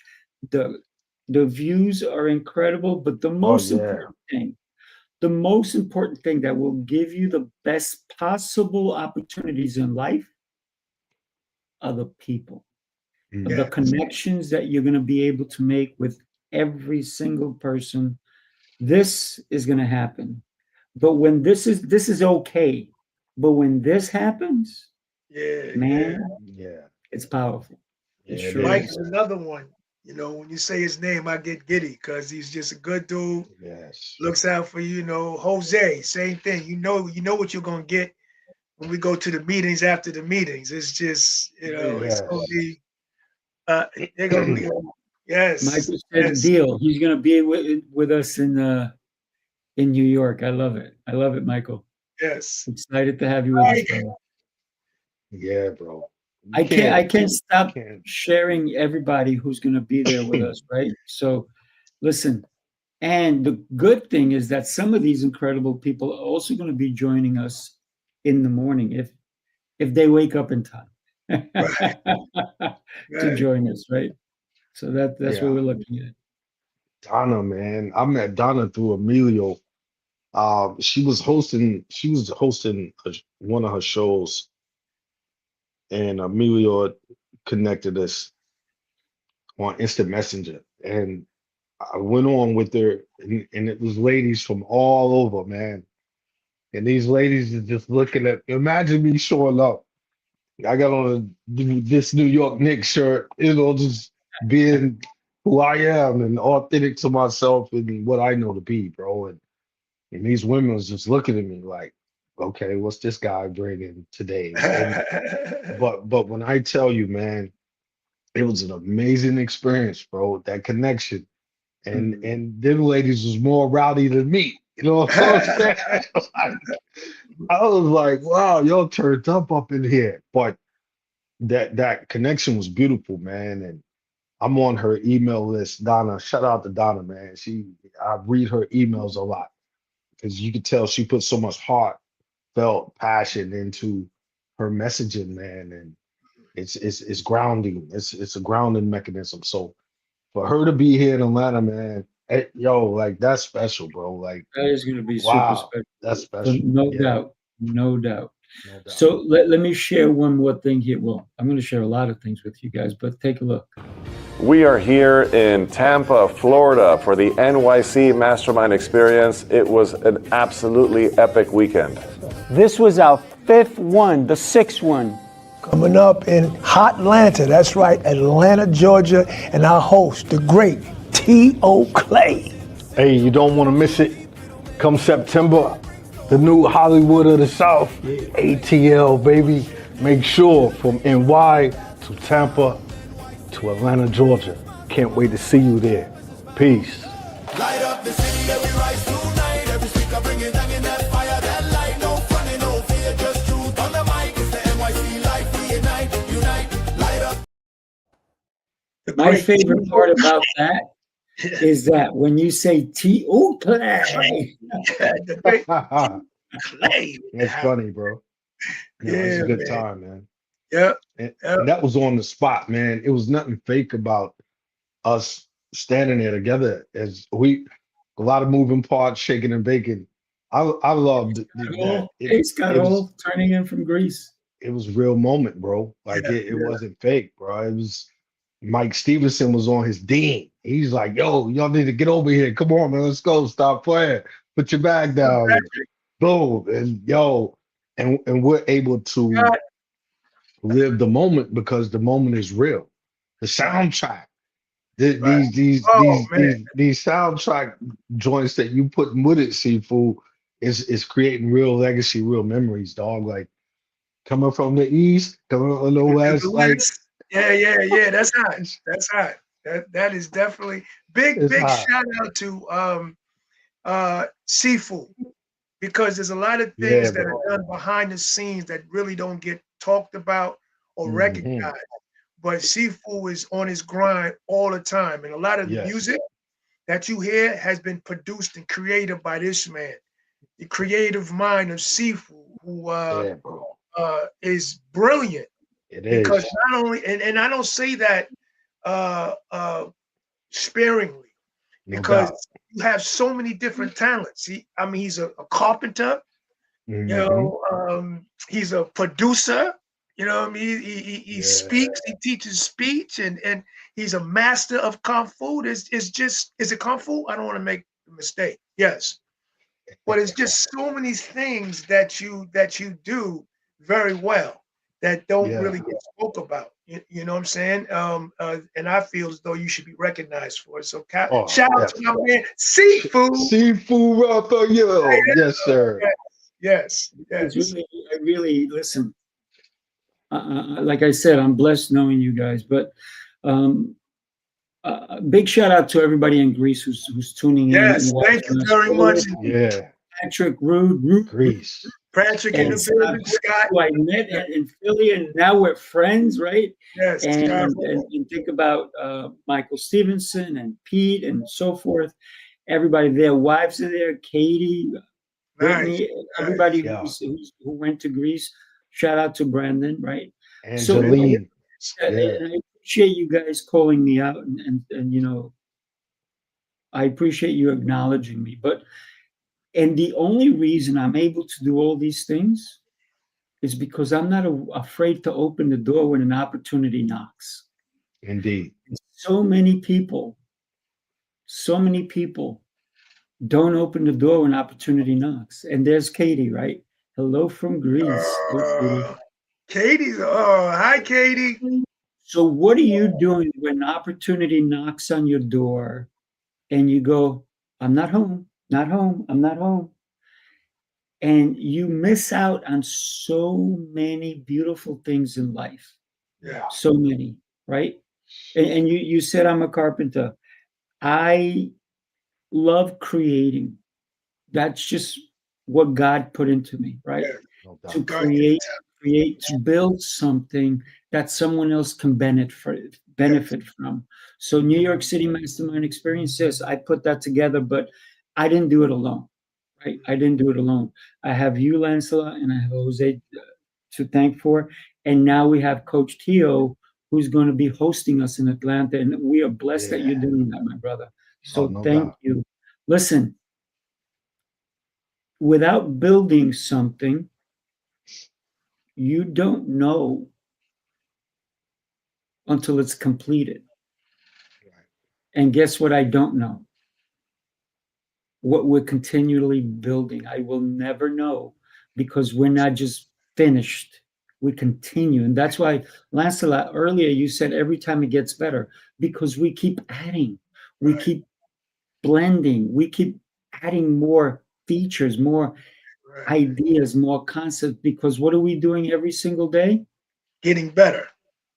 The the views are incredible. But oh yeah, the most important thing that will give you the best possible opportunities in life are the people, the mm, Yes. connections that you're going to be able to make with every single person. This is going to happen. But when this is okay. But when this happens, Yeah, yeah. man, yeah, it's powerful. It yeah. It sure Mike is, is is. man. another one. You know, when you say his name, I get giddy because he's just a good dude. Yes, Looks out for you. You know, Jose, same thing. You know what you're gonna get when we go to the meetings after the meetings. It's just, it's gonna yes. be they're gonna be yes, Michael said the yes, deal. He's going to be with us in New York. I love it. I love it, Michael. yes. Excited to have you with us, Mike, brother. Yeah, bro. I You can't stop can't. sharing everybody who's going to be there with us, right? So listen, and the good thing is that some of these incredible people are also going to be joining us in the morning if they wake up in time right, to right. join us, right? So that's what Yeah, we're looking at. Donna, man. I met Donna through Emilio. She was hosting one of her shows, and Emilio connected us on Instant Messenger, and I went on with her, and it was ladies from all over, man. And these ladies are just looking at. Imagine me showing up. I got on this New York Knicks shirt, just being who I am and authentic to myself and what I know to be, bro. And these women was just looking at me like, okay, what's this guy bringing today? And but when I tell you, man, it was an amazing experience, bro. That connection, and Mm. and them ladies was more rowdy than me. You know what I'm saying? I was like, wow, y'all turned up in here. But that connection was beautiful, man. And I'm on her email list. Donna, shout out to Donna, man. I read her emails a lot because you could tell she put so much heart, felt passion into her messaging, man. And it's grounding. It's a grounding mechanism. So for her to be here in Atlanta, man, yo, like that's special, bro. Like, That is going to be super wow, special. that's So special. no Yeah, doubt, no doubt. no doubt. So let me share one more thing here. Well, I'm going to share a lot of things with you guys, but take a look. We are here in Tampa, Florida for the NYC Mastermind Experience. It was an absolutely epic weekend. This was our fifth one, the sixth one. Coming up in Hot Atlanta, that's right, Atlanta, Georgia, and our host, the great T.O. Clay. Hey, you don't want to miss it. Come September, the new Hollywood of the South, ATL, baby. Make sure from NY to Tampa to Atlanta, Georgia. Can't wait to see you there. Peace. Light up the city, every rise tonight. Every speaker bringing down in that fire, that light. No funny, no fear, just truth on the mic. It's the NYC life, we unite, light up. My favorite part about that is that when you say T.O. Clay, The great Clay. It's funny, bro. No, it's Yeah, a good man. time, man. Yep. And that was on the spot, man. It was nothing fake about us standing there together as a lot of moving parts, shaking and baking. I loved that. hey, Scott Hall, turning in from Greece. It was a real moment, bro. Like Yeah, it wasn't fake, bro. It was Mike Stevenson was on his dean. He's like, yo, y'all need to get over here. Come on, man. Let's go. Stop playing. Put your bag down. And boom. And yo, and we're able to God. live the moment because the moment is real. The soundtrack. Right. These Oh man. these soundtrack joints that you put with it, Sifu, is creating real legacy, real memories, dog. Like coming from the east, coming from the west, like Yeah. That's hot. That's hot. That is definitely big It's hot. shout out to Sifu, because there's a lot of Yeah, things that bro. are done behind the scenes that really don't get talked about or Mm-hmm. recognized. But Sifu is on his grind all the time, and a lot of the Yes. music that you hear has been produced and created by this man, the creative mind of Sifu, who Yeah, bro. is brilliant. It Because is. not only, and I don't say that uh, uh, sparingly, No because doubt. you have so many different talents. I mean, he's a carpenter. You Mm-hmm. know, he's a producer. You know what I mean? He Yeah. speaks, he teaches speech, and he's a master of kung fu. Is it kung fu? I don't want to make a mistake. Yes, but it's just so many things that you do very well that don't Yeah. really get spoke about. You know what I'm saying? And I feel as though you should be recognized for it. So Oh, shout out to my definitely. man Sifu. Sifu Rafael. Yes, sir. Yes, It's yes. really, I really listen. Like I said, I'm blessed knowing you guys. But big shout out to everybody in Greece who's tuning in and Yes, thank you watching us. very much. Yeah. Patrick, Rude, Greece. Patrick in and the Scott, building, Scott. who I met in Philly, and now we're friends, right? Yes, And Scott. and think about Michael Stevenson and Pete and so forth. Everybody, their wives are there. Katie, Nice. Brittany, everybody Yeah. who went to Greece. Shout out to Brandon, right? So Angeline. Yeah. and I appreciate you guys calling me out, and you know, I appreciate you acknowledging me. And the only reason I'm able to do all these things is because I'm not afraid to open the door when an opportunity knocks. Indeed. So many people don't open the door when opportunity knocks. And there's Katie, right? Hello from Greece. Katie's. Oh, hi, Katie. So what are you doing when opportunity knocks on your door and you go, I'm not home, not home, I'm not home. And you miss out on so many beautiful things in life. Yeah. So many, right? And you said I'm a carpenter. I love creating. That's just what God put into me, right? Yeah. No To doubt. create, to build something that someone else can benefit from. So New York City Mastermind Experience, yes, I put that together, but I didn't do it alone, right? I didn't do it alone. I have you, Lancelot, and I have Jose to thank for. And now we have Coach T.O, who's going to be hosting us in Atlanta. And we are blessed that you're doing that, my brother. So no thank doubt. you. Listen, without building something, you don't know until it's completed. And guess what? I don't know what we're continually building. I will never know because we're not just finished. We continue. And that's why, Lancelot, earlier you said every time it gets better because we keep adding, we keep blending, we keep adding more features, more ideas, more concepts, because what are we doing every single day? Getting better.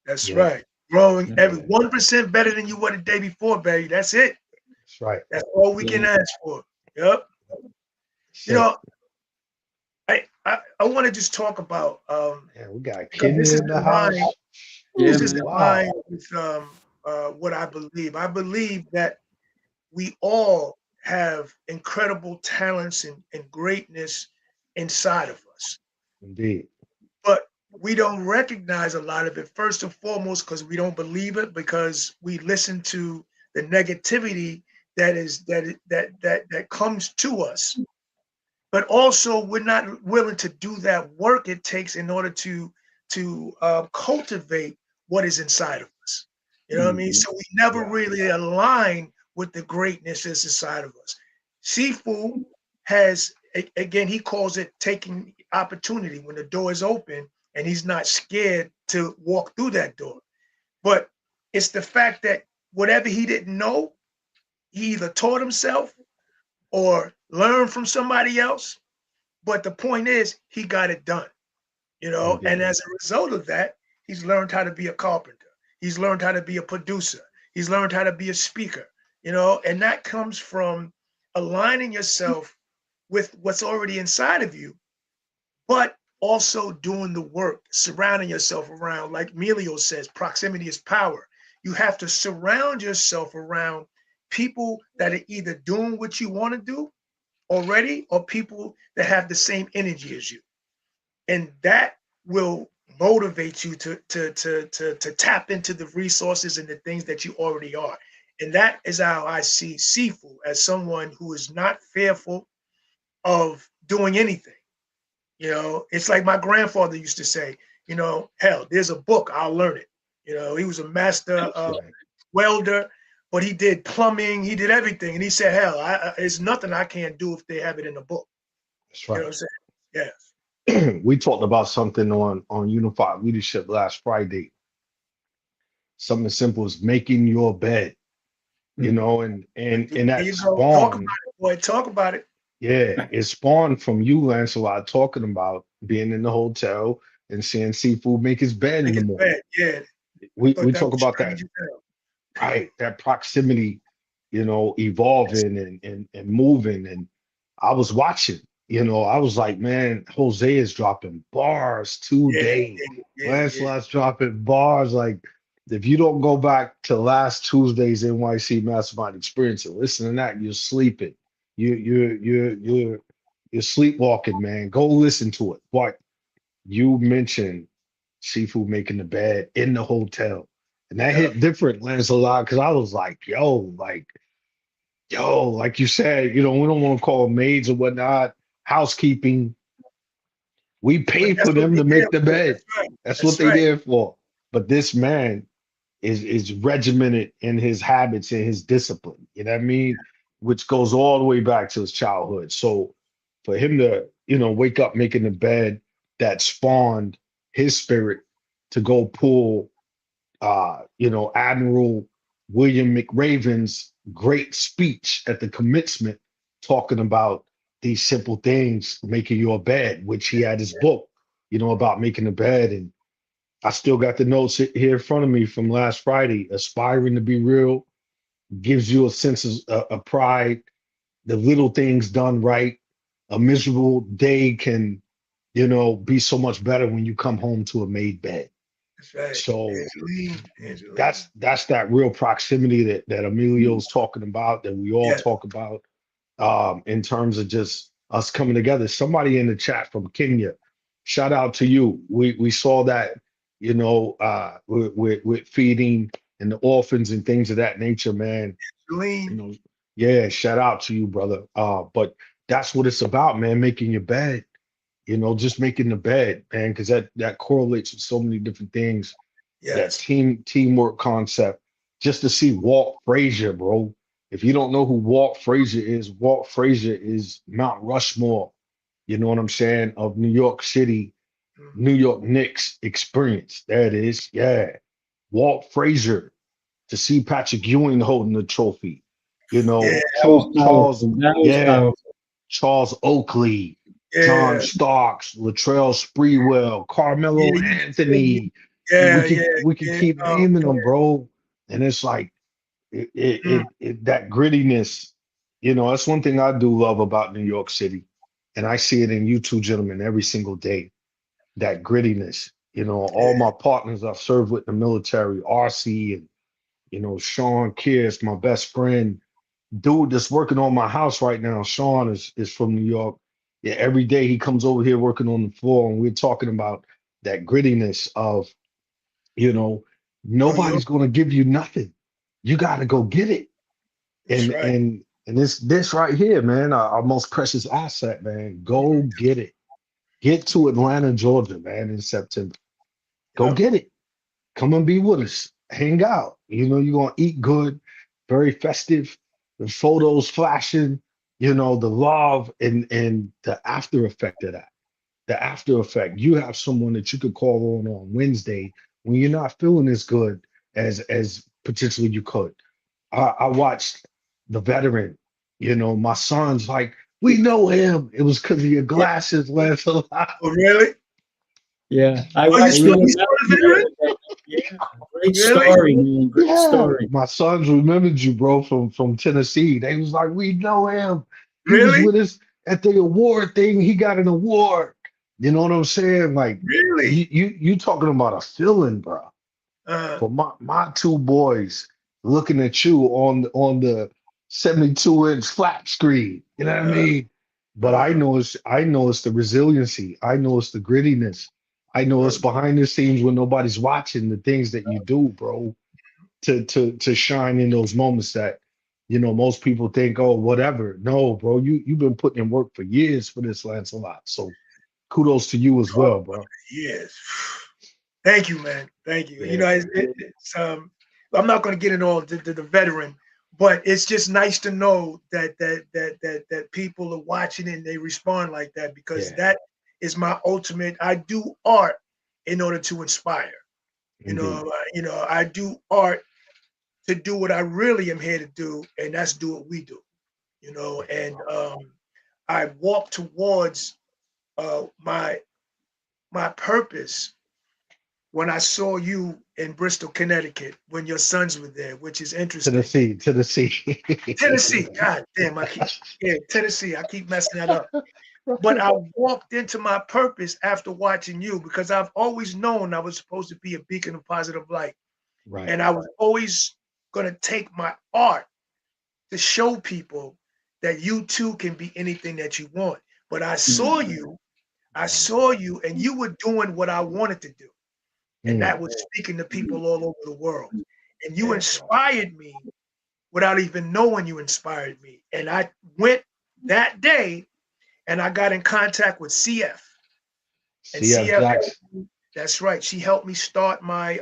That's Yeah. right. Growing Yeah. every 1% better than you were the day before, baby. That's it. That's right. That's all we can ask for. Yep. That's You it. know, I want to just talk about Yeah, we got because Kenny this is in in the house. line. Yeah, This is in Wow. line with what I believe. I believe that we all have incredible talents and greatness inside of us, Indeed. but we don't recognize a lot of it. First and foremost, because we don't believe it, because we listen to the negativity that comes to us. But also, we're not willing to do that work it takes in order to cultivate what is inside of us. You know what I mean? So we never Yeah. really align with the greatness that's inside of us. Sifu has, again, he calls it taking opportunity when the door is open and he's not scared to walk through that door. But it's the fact that whatever he didn't know, he either taught himself or learned from somebody else. But the point is, he got it done, you know, Indeed. and as a result of that, he's learned how to be a carpenter. He's learned how to be a producer. He's learned how to be a speaker. you know, and that comes from aligning yourself with what's already inside of you, but also doing the work, surrounding yourself around, like Emilio says, proximity is power. You have to surround yourself around people that are either doing what you want to do already, or people that have the same energy as you. And that will motivate you to tap into the resources and the things that you already are. And that is how I see Sifu, as someone who is not fearful of doing anything. You know, it's like my grandfather used to say, you know, hell, there's a book, I'll learn it. You know, he was a master welder, but he did plumbing, he did everything. And he said, hell, there's nothing I can't do if they have it in the book. That's You know right. what I'm saying? Yes. We talked about something on Unified Leadership last Friday. Something as simple as making your bed, you know, and There that you go. Talk about spawned, it, boy. Talk about it. yeah, it spawned from you, Lancelot, talking about being in the hotel and seeing Seafood make his bed in Make the it morning. bad. Yeah. We Thought that talk was about that, strange as hell. right? That proximity, you know, evolving and moving. And I was watching, you know, I was like, man, Jose is dropping bars Yeah, today. yeah. Lancelot's dropping bars. Like, if you don't go back to last Tuesday's NYC Mastermind Experience and listen to that, you're sleeping. You're sleepwalking, man. Go listen to it. But you mentioned Seafood making the bed in the hotel. And that Yeah. hit different, Lancelot, because I was like, yo, like you said, you know, we don't want to call them maids or whatnot, housekeeping. We But pay that's for what them they to there make the for. bed. That's right. That's what That's they right. there for. But this man is regimented in his habits and his discipline. You know what I mean? Which goes all the way back to his childhood. So for him to, you know, wake up making the bed, that spawned his spirit to go pull you know, Admiral William McRaven's great speech at the commencement talking about these simple things, making your bed, which he had his book, you know, about making the bed. And I still got the notes here in front of me from last Friday. Aspiring to be real gives you a sense of pride, the little things done right. A miserable day can, you know, be so much better when you come home to a made bed. That's right. So Angeline. that's that real proximity that Emilio's talking about, that we all Yeah. talk about, in terms of just us coming together. Somebody in the chat from Kenya, shout out to you. We saw that, you know, with feeding and the orphans and things of that nature, man. You Angeline. know, yeah, shout out to you, brother. But that's what it's about, man, making your bed. You know, just making the bed, man, because that correlates with so many different things. That Yes. teamwork concept. Just to see Walt Frazier, bro. If you don't know who Walt Frazier is Mount Rushmore. You know what I'm saying? Of New York City, New York Knicks experience. There it is. Yeah. Walt Frazier. To see Patrick Ewing holding the trophy. You Yeah. know, That was Charles, powerful. That was yeah, powerful. Charles Oakley, John Yeah. Starks, Latrell Sprewell, Carmelo Anthony. Yeah. We could keep naming them, bro. And it's like that grittiness. You know, that's one thing I do love about New York City, and I see it in you two gentlemen every single day. That grittiness. You know, all my partners I've served with in the military, RC and you know Sean Kears, my best friend, dude that's working on my house right now. Sean is from New York. Yeah, every day he comes over here working on the floor, and we're talking about that grittiness of, you know, New York. nobody's going to give you nothing. You got to go get it. That's And right. and this right here, man, our most precious asset, man. Go get it. Get to Atlanta, Georgia, man, in September. Go Yep. get it. Come and be with us. Hang out. You know, you're gonna eat good, very festive, the photos flashing, you know, the love and the after effect of that. The after effect. You have someone that you could call on Wednesday when you're not feeling as good as potentially you could. I watched the veteran, you know, my son's like, we know him. It was because of your Yeah, glasses, Lancelot. Oh, really? yeah. Oh, I you you still know you that still a was the veteran? other day. Great Really? story, man. Great Yeah, story. my sons remembered you, bro, from Tennessee. They was like, we know him. He was Really? with us at the award thing. He got an award. You know what I'm saying? Like Really? you talking about a feeling, bro. Uh, For my two boys looking at you on the 72-inch flat screen. You know what I uh, mean? But uh, I know it's the resiliency. I know it's the grittiness. I know uh, it's behind the scenes when nobody's watching the things that you do, bro, to shine in those moments that most people think, oh, whatever. No, bro, you've been putting in work for years for this, Lancelot. So kudos to you as well, bro. yes. Thank you, man. Thank you. You Yeah, know, it's I'm not going to get into all the veteran, but it's just nice to know that people are watching and they respond like that, because yeah, that is my ultimate. I do art in order to inspire. indeed. I do art to do what I really am here to do, and that's do what we do. And I walk towards my purpose when I saw you in Bristol, Connecticut, when your sons were there, which is interesting. Tennessee. Tennessee, God damn, Tennessee, I keep messing that up. But I walked into my purpose after watching you, because I've always known I was supposed to be a beacon of positive light. Right. And I was always going to take my art to show people that you too can be anything that you want. But I saw you, and you were doing what I wanted to do. And Mm, that was speaking to people all over the world. And you yeah. inspired me without even knowing you inspired me. And I went that day and I got in contact with CF. And CF CF, Jackson. that's right. She helped me start my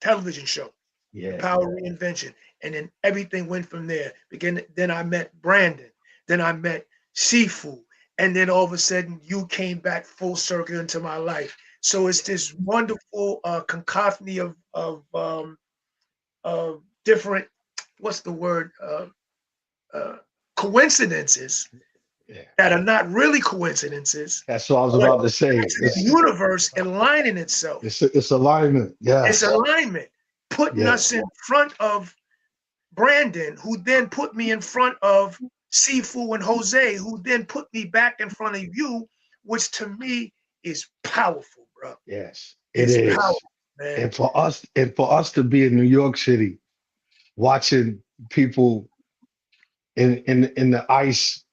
television show, The Yeah. Power of Reinvention. And then everything went from there. Then I met Brandon. Then I met Sifu. And then all of a sudden you came back full circle into my life. So it's this wonderful cacophony of different, what's the word, coincidences Yeah. that are not really coincidences, That's what I was but about to say. it's the universe aligning itself. It's alignment. It's Yes. alignment, putting us Yes. in front of Brandon, who then put me in front of Sifu and Jose, who then put me back in front of you, which to me is powerful, bro. Yes. It It's powerful, is. man. And for us to be in New York City watching people in the ice,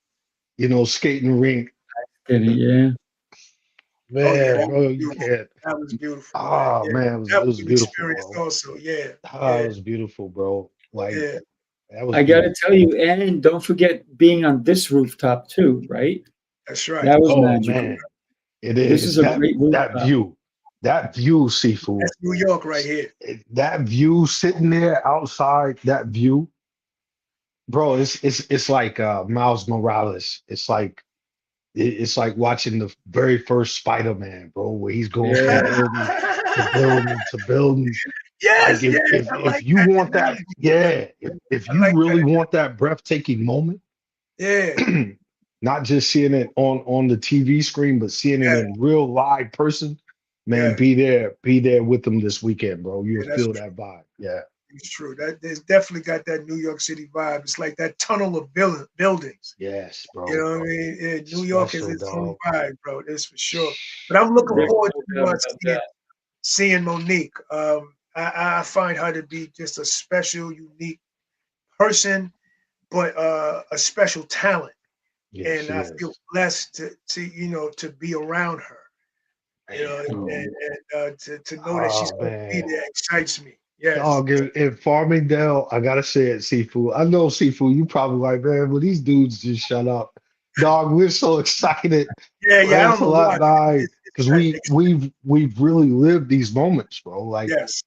skating rink. Yeah. Oh yeah, Man, that was bro, you beautiful. can't. That was beautiful, man. Oh Yeah, man, that it was was an beautiful, experience bro. also. Yeah, It yeah, was beautiful, bro. Like yeah. that was I got to beautiful. tell you, and don't forget being on this rooftop too, right? That's right. That was Oh magical. man, it This is is a that great that rooftop. view, that view, Seafood. That's New York right here. That view sitting there outside, that view, bro. It's like Miles Morales. It's like watching the very first Spider-Man, bro, where he's going from Yeah. building to building to building. Like Yes, if yes, if I if like you that want that, analogy. yeah, if I you like really that. want that breathtaking moment, Yeah, not just seeing it on the TV screen, but seeing it yeah, in real live person, man, yeah, be there with them this weekend, bro. You'll yeah. That's feel true. that vibe. Yeah, It's true. That there's definitely got that New York City vibe. It's like that tunnel of buildings. yes, You bro. know what I mean? Yeah, New York is Special its own dog. vibe, bro. That's for sure. But I'm looking There's forward no to doubt about that. seeing Monique. I find her to be just a special, unique person, but a special talent. Yeah, And she I feel is. blessed to be around her. To know that she's Oh going to be man. there excites me. Yes. Dog, in Farmingdale, I gotta say it, Seafood. I know Seafood, you probably like, man, well, these dudes just shut up. Dog, we're so excited, Yeah, yeah. I don't know Lancelot why. and I, It's because that we've really lived these moments, bro. Like yes.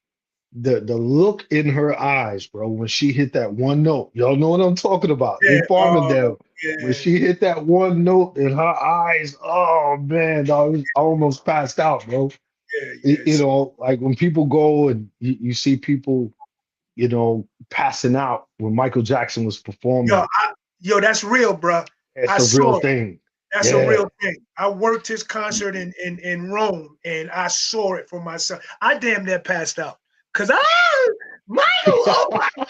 the look in her eyes, bro, when she hit that one note. Y'all know what I'm talking about. Yeah. In Farmingdale, when Yeah. she hit that one note in her eyes, oh man, dog, I almost passed out, bro. Yeah. Yes. Like when people go and you see people, passing out when Michael Jackson was Yo, performing. that's real, bro. It's I a real saw it. thing. That's a real thing. I worked his concert in Rome, and I saw it for myself. I damn near passed out because Michael, oh my God.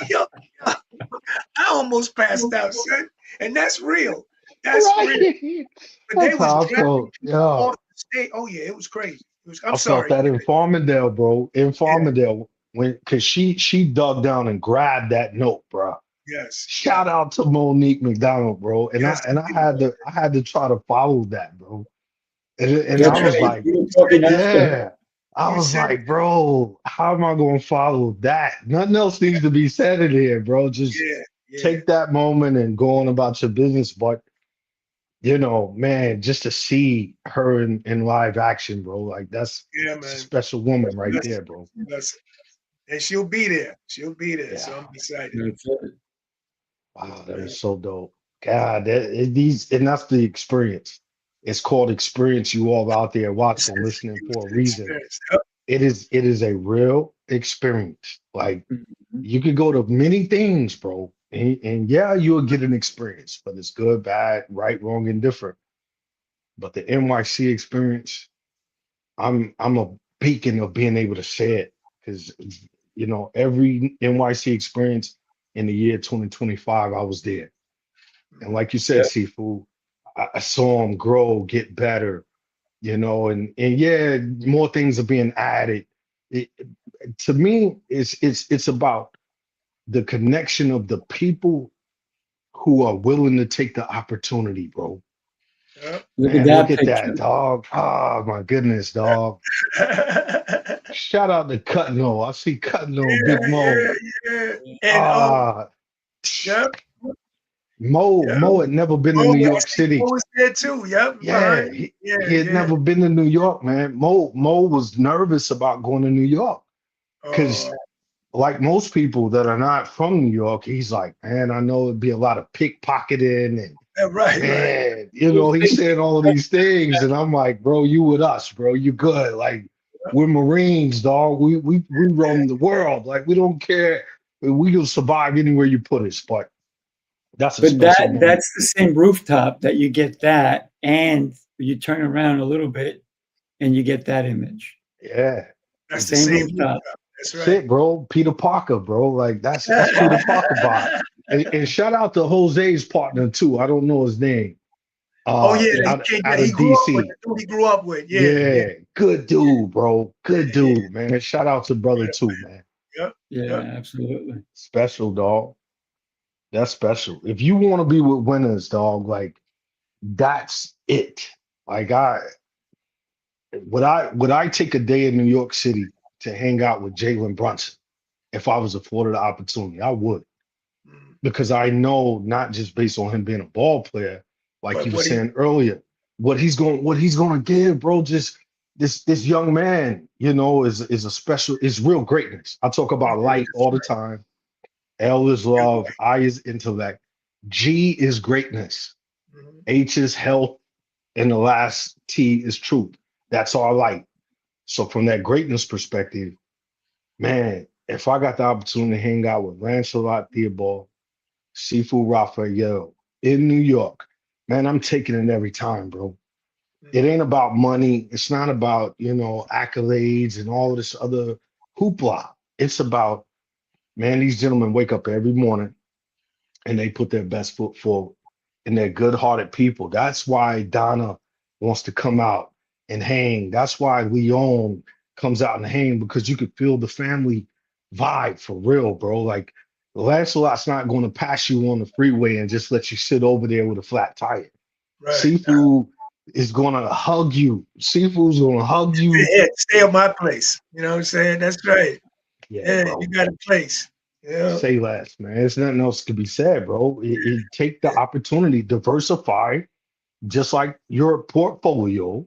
Yo, I almost passed out, son. And that's real. That's real. But they That's was how I dragging felt. people Yeah. off the stage. Oh yeah, it was crazy. I'm I felt sorry. that in Farmingdale, bro. In Farmingdale, cause she dug down and grabbed that note, bro. Yes. Shout out to Monique McDonald, bro. And Yes, I had to try to follow that, bro. And I That's was right. like, You were talking after. yeah. I was like, bro, how am I going to follow that? Nothing else needs to be said in here, bro. Just take that moment and go on about your business. But, you know, man, just to see her in live action, bro, like that's man. a special woman right there, bro. Listen. And she'll be there. She'll be there. So I'm excited. That's it. Wow, that was so dope. God, and that's the experience. It's called experience. You all out there watching, listening for a reason. Yep. It is a real experience. Like Mhm. you could go to many things, bro, and yeah, you'll get an experience, but it's good, bad, right, wrong, and different. But the NYC experience, I'm a beacon of being able to say it because you know every NYC experience in the year 2025, I was there. And like you said, Yeah. Sifu, I saw him grow, get better, you know, and yeah, more things are being added. It, to me, it's about the connection of the people who are willing to take the opportunity, bro. Yep. Look at Man, look that at picture. that, dog. Oh my goodness, dog. Shout out to Cutno. I see Cutno, Big Mo. yeah. And Ah, yep. Mo had never been to Oh, New yeah, York City. was there too. Yep. Yeah, Behind. he had never been to New York, man. Mo was nervous about going to New York because, Oh, like most people that are not from New York, he's like, man, I know it'd be a lot of pickpocketing and right. man, you know, he's saying all of these things, and I'm like, bro, you with us, bro, you good. Like we're Marines, dog. We roam the world. Like we don't care. We will survive anywhere you put us. But that's a But special moment. that's the same rooftop that you get that, and you turn around a little bit and you get that image. Yeah. That's Same the same rooftop. That's That's right. it, bro. Peter Parker, bro. Like that's Peter Parker vibe. And shout out to Jose's partner too. I don't know his name. Oh yeah, Out he of grew up with DC. the dude he grew up with. Yeah, good dude, bro. Good Yeah, yeah. dude, man. Shout out to brother too, man. Yep. Yeah, Yep. absolutely. Special, dog. That's special. If you want to be with winners, dog, like that's it. Like would I take a day in New York City to hang out with Jalen Brunson if I was afforded the opportunity? I would. Mm. Because I know not just based on him being a ball player, like But you were what he saying earlier, what he's going to give, bro. Just this young man, you know, is a special, is real greatness. I talk about light all the time. L is love, I is intellect, G is greatness, Mhm. H is health, and the last T is truth. That's our light. So from that greatness perspective, man, if I got the opportunity to hang out with Lancelot Theobald, Sifu Rafael in New York, man, I'm taking it every time, bro. It ain't about money. It's not about, you know, accolades and all this other hoopla. It's about, man, these gentlemen wake up every morning and they put their best foot forward and they're good-hearted people. That's why Donna wants to come out and hang. That's why Leon comes out and hang because you could feel the family vibe for real, bro. Like Lancelot's not going to pass you on the freeway and just let you sit over there with a flat tire. Right. Sifu is going to hug you. Sifu's going to hug you. Yeah, stay at my place. You know what I'm saying? That's right. Yeah, bro. You got a place. Yeah. Say less, man. There's nothing else to be said, bro. Take the opportunity, diversify, just like your portfolio,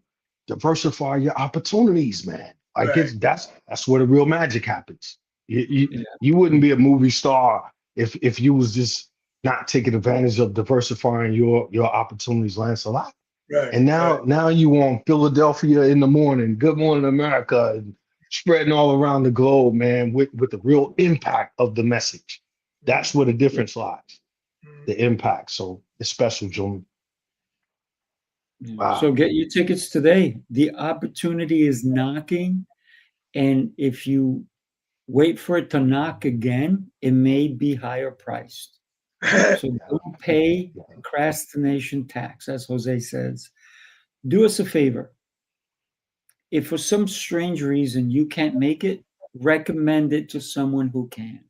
diversify your opportunities, man. Like Right. that's where the real magic happens. Yeah. You wouldn't be a movie star if you was just not taking advantage of diversifying your opportunities, Lancelot. Right. And now you on Philadelphia in the morning, Good Morning America, and spreading all around the globe, man, with the real impact of the message. That's where the difference lies, the impact. So it's special, June. Wow. So get your tickets today. The opportunity is knocking. And if you wait for it to knock again, it may be higher priced. So don't pay procrastination tax, as Jose says. Do us a favor. If for some strange reason you can't make it, recommend it to someone who can.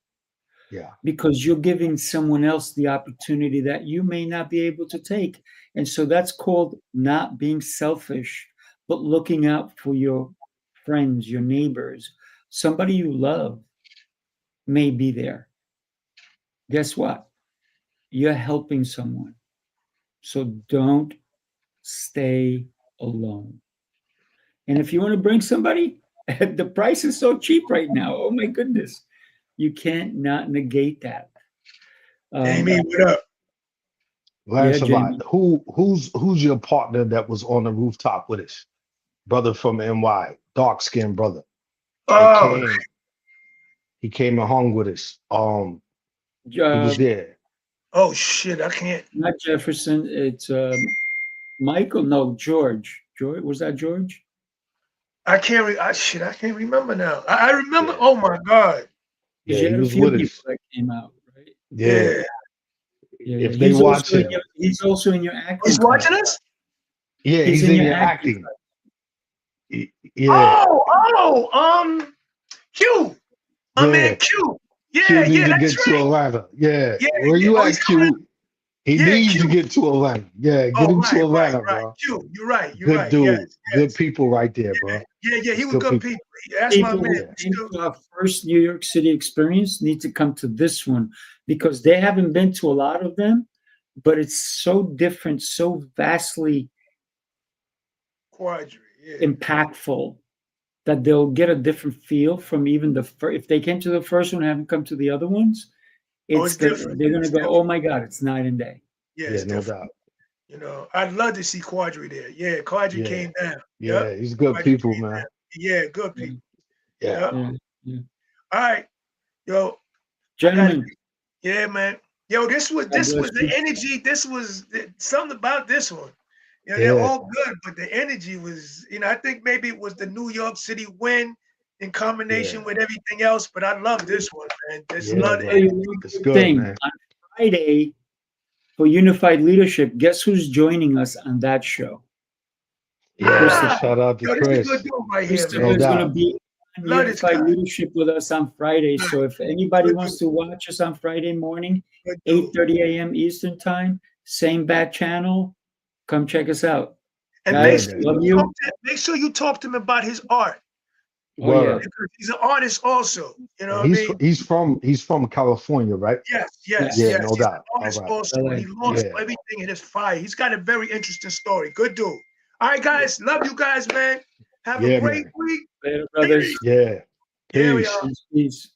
Yeah. Because you're giving someone else the opportunity that you may not be able to take. And so that's called not being selfish, but looking out for your friends, your neighbors, somebody you love may be there. Guess what? You're helping someone. So don't stay alone. And if you want to bring somebody, the price is so cheap right now. Oh my goodness. You can't not negate that. Amy, what up? Lancelot, Jamie. who's your partner that was on the rooftop with us? Brother from NY, dark skinned brother. Oh, He came and hung with us. He was there. oh shit, I can't. Not Jefferson. It's Michael. No, George. George, was that George? I can't. I can't remember now. I remember. Yeah. Oh my God. Because Yeah, you he had a was few with people us. that came out, right? Yeah. Yeah. If they watch it, He's also in your acting. He's watching class. us? yeah, he's in your acting. class. Yeah. Q. My man Q. Yeah, Q needs to that's get to right. Atlanta. Yeah. Yeah, Where you oh, at, he's coming. Q? He Yeah, needs Q. to get to Atlanta. Yeah, get him to Atlanta, bro. Q, you're right. You're Good right. dude. Yes, Good people right there, bro. Yeah, he was Good good people. That's my People man. who came to our first New York City experience need to come to this one because they haven't been to a lot of them, but it's so different, so vastly Quadri, yeah. impactful that they'll get a different feel from even the first. If they came to the first one and haven't come to the other ones, It's different. They're going to It's go, different. oh my God, it's night and day. Yeah, Yeah, it's no different. doubt. You know, I'd love to see Quadri there. Yeah, Quadri Yeah. came down. Yeah, Yep. he's good Quadri people, came man. down. Yeah, good people. Yeah. Yep. Yeah. All right. Yo, Gentlemen, yeah, man. Yo, this was bless the you. energy. This was something about this one. You know, Yeah. they're all good, but the energy was, I think maybe it was the New York City win in combination with everything else. But I love this one, man. There's a Yeah, lot of bro. energy. It's good, thing. man. On Friday for Unified Leadership, guess who's joining us on that show? Yeah, shout out to Yo, this is a Chris. good dude right here, Christopher man. is going to doubt. be on Love this Unified guy. Leadership with us on Friday. So if anybody Good wants dude. to watch us on Friday morning, Good dude. 8:30 a.m. Eastern time, same bat channel, come check us out. And Guys, man. love you. make sure you talk to him about his art. Oh, yeah. Word. Because he's an artist also. You know what I And mean? he's from California, right? Yes. Yeah, no He's doubt. an artist All right. also. And he lost everything in his fire. He's got a very interesting story. Good dude. All right, guys. Love you guys, man. Have a great man. week. Later, brothers. Yeah. Yeah, we Peace. are. Peace.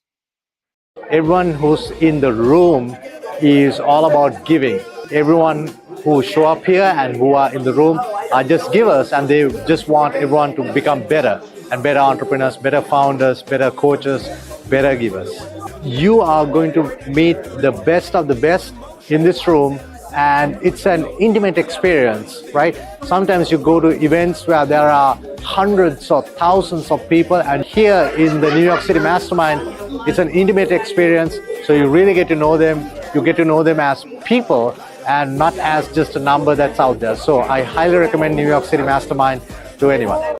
Everyone who's in the room is all about giving. Everyone who show up here and who are in the room are just givers, and they just want everyone to become better and better entrepreneurs, better founders, better coaches, better givers. You are going to meet the best of the best in this room, and it's an intimate experience, right? Sometimes you go to events where there are hundreds or thousands of people, and here in the New York City Mastermind, it's an intimate experience. So you really get to know them. You get to know them as people and not as just a number that's out there. So I highly recommend New York City Mastermind to anyone.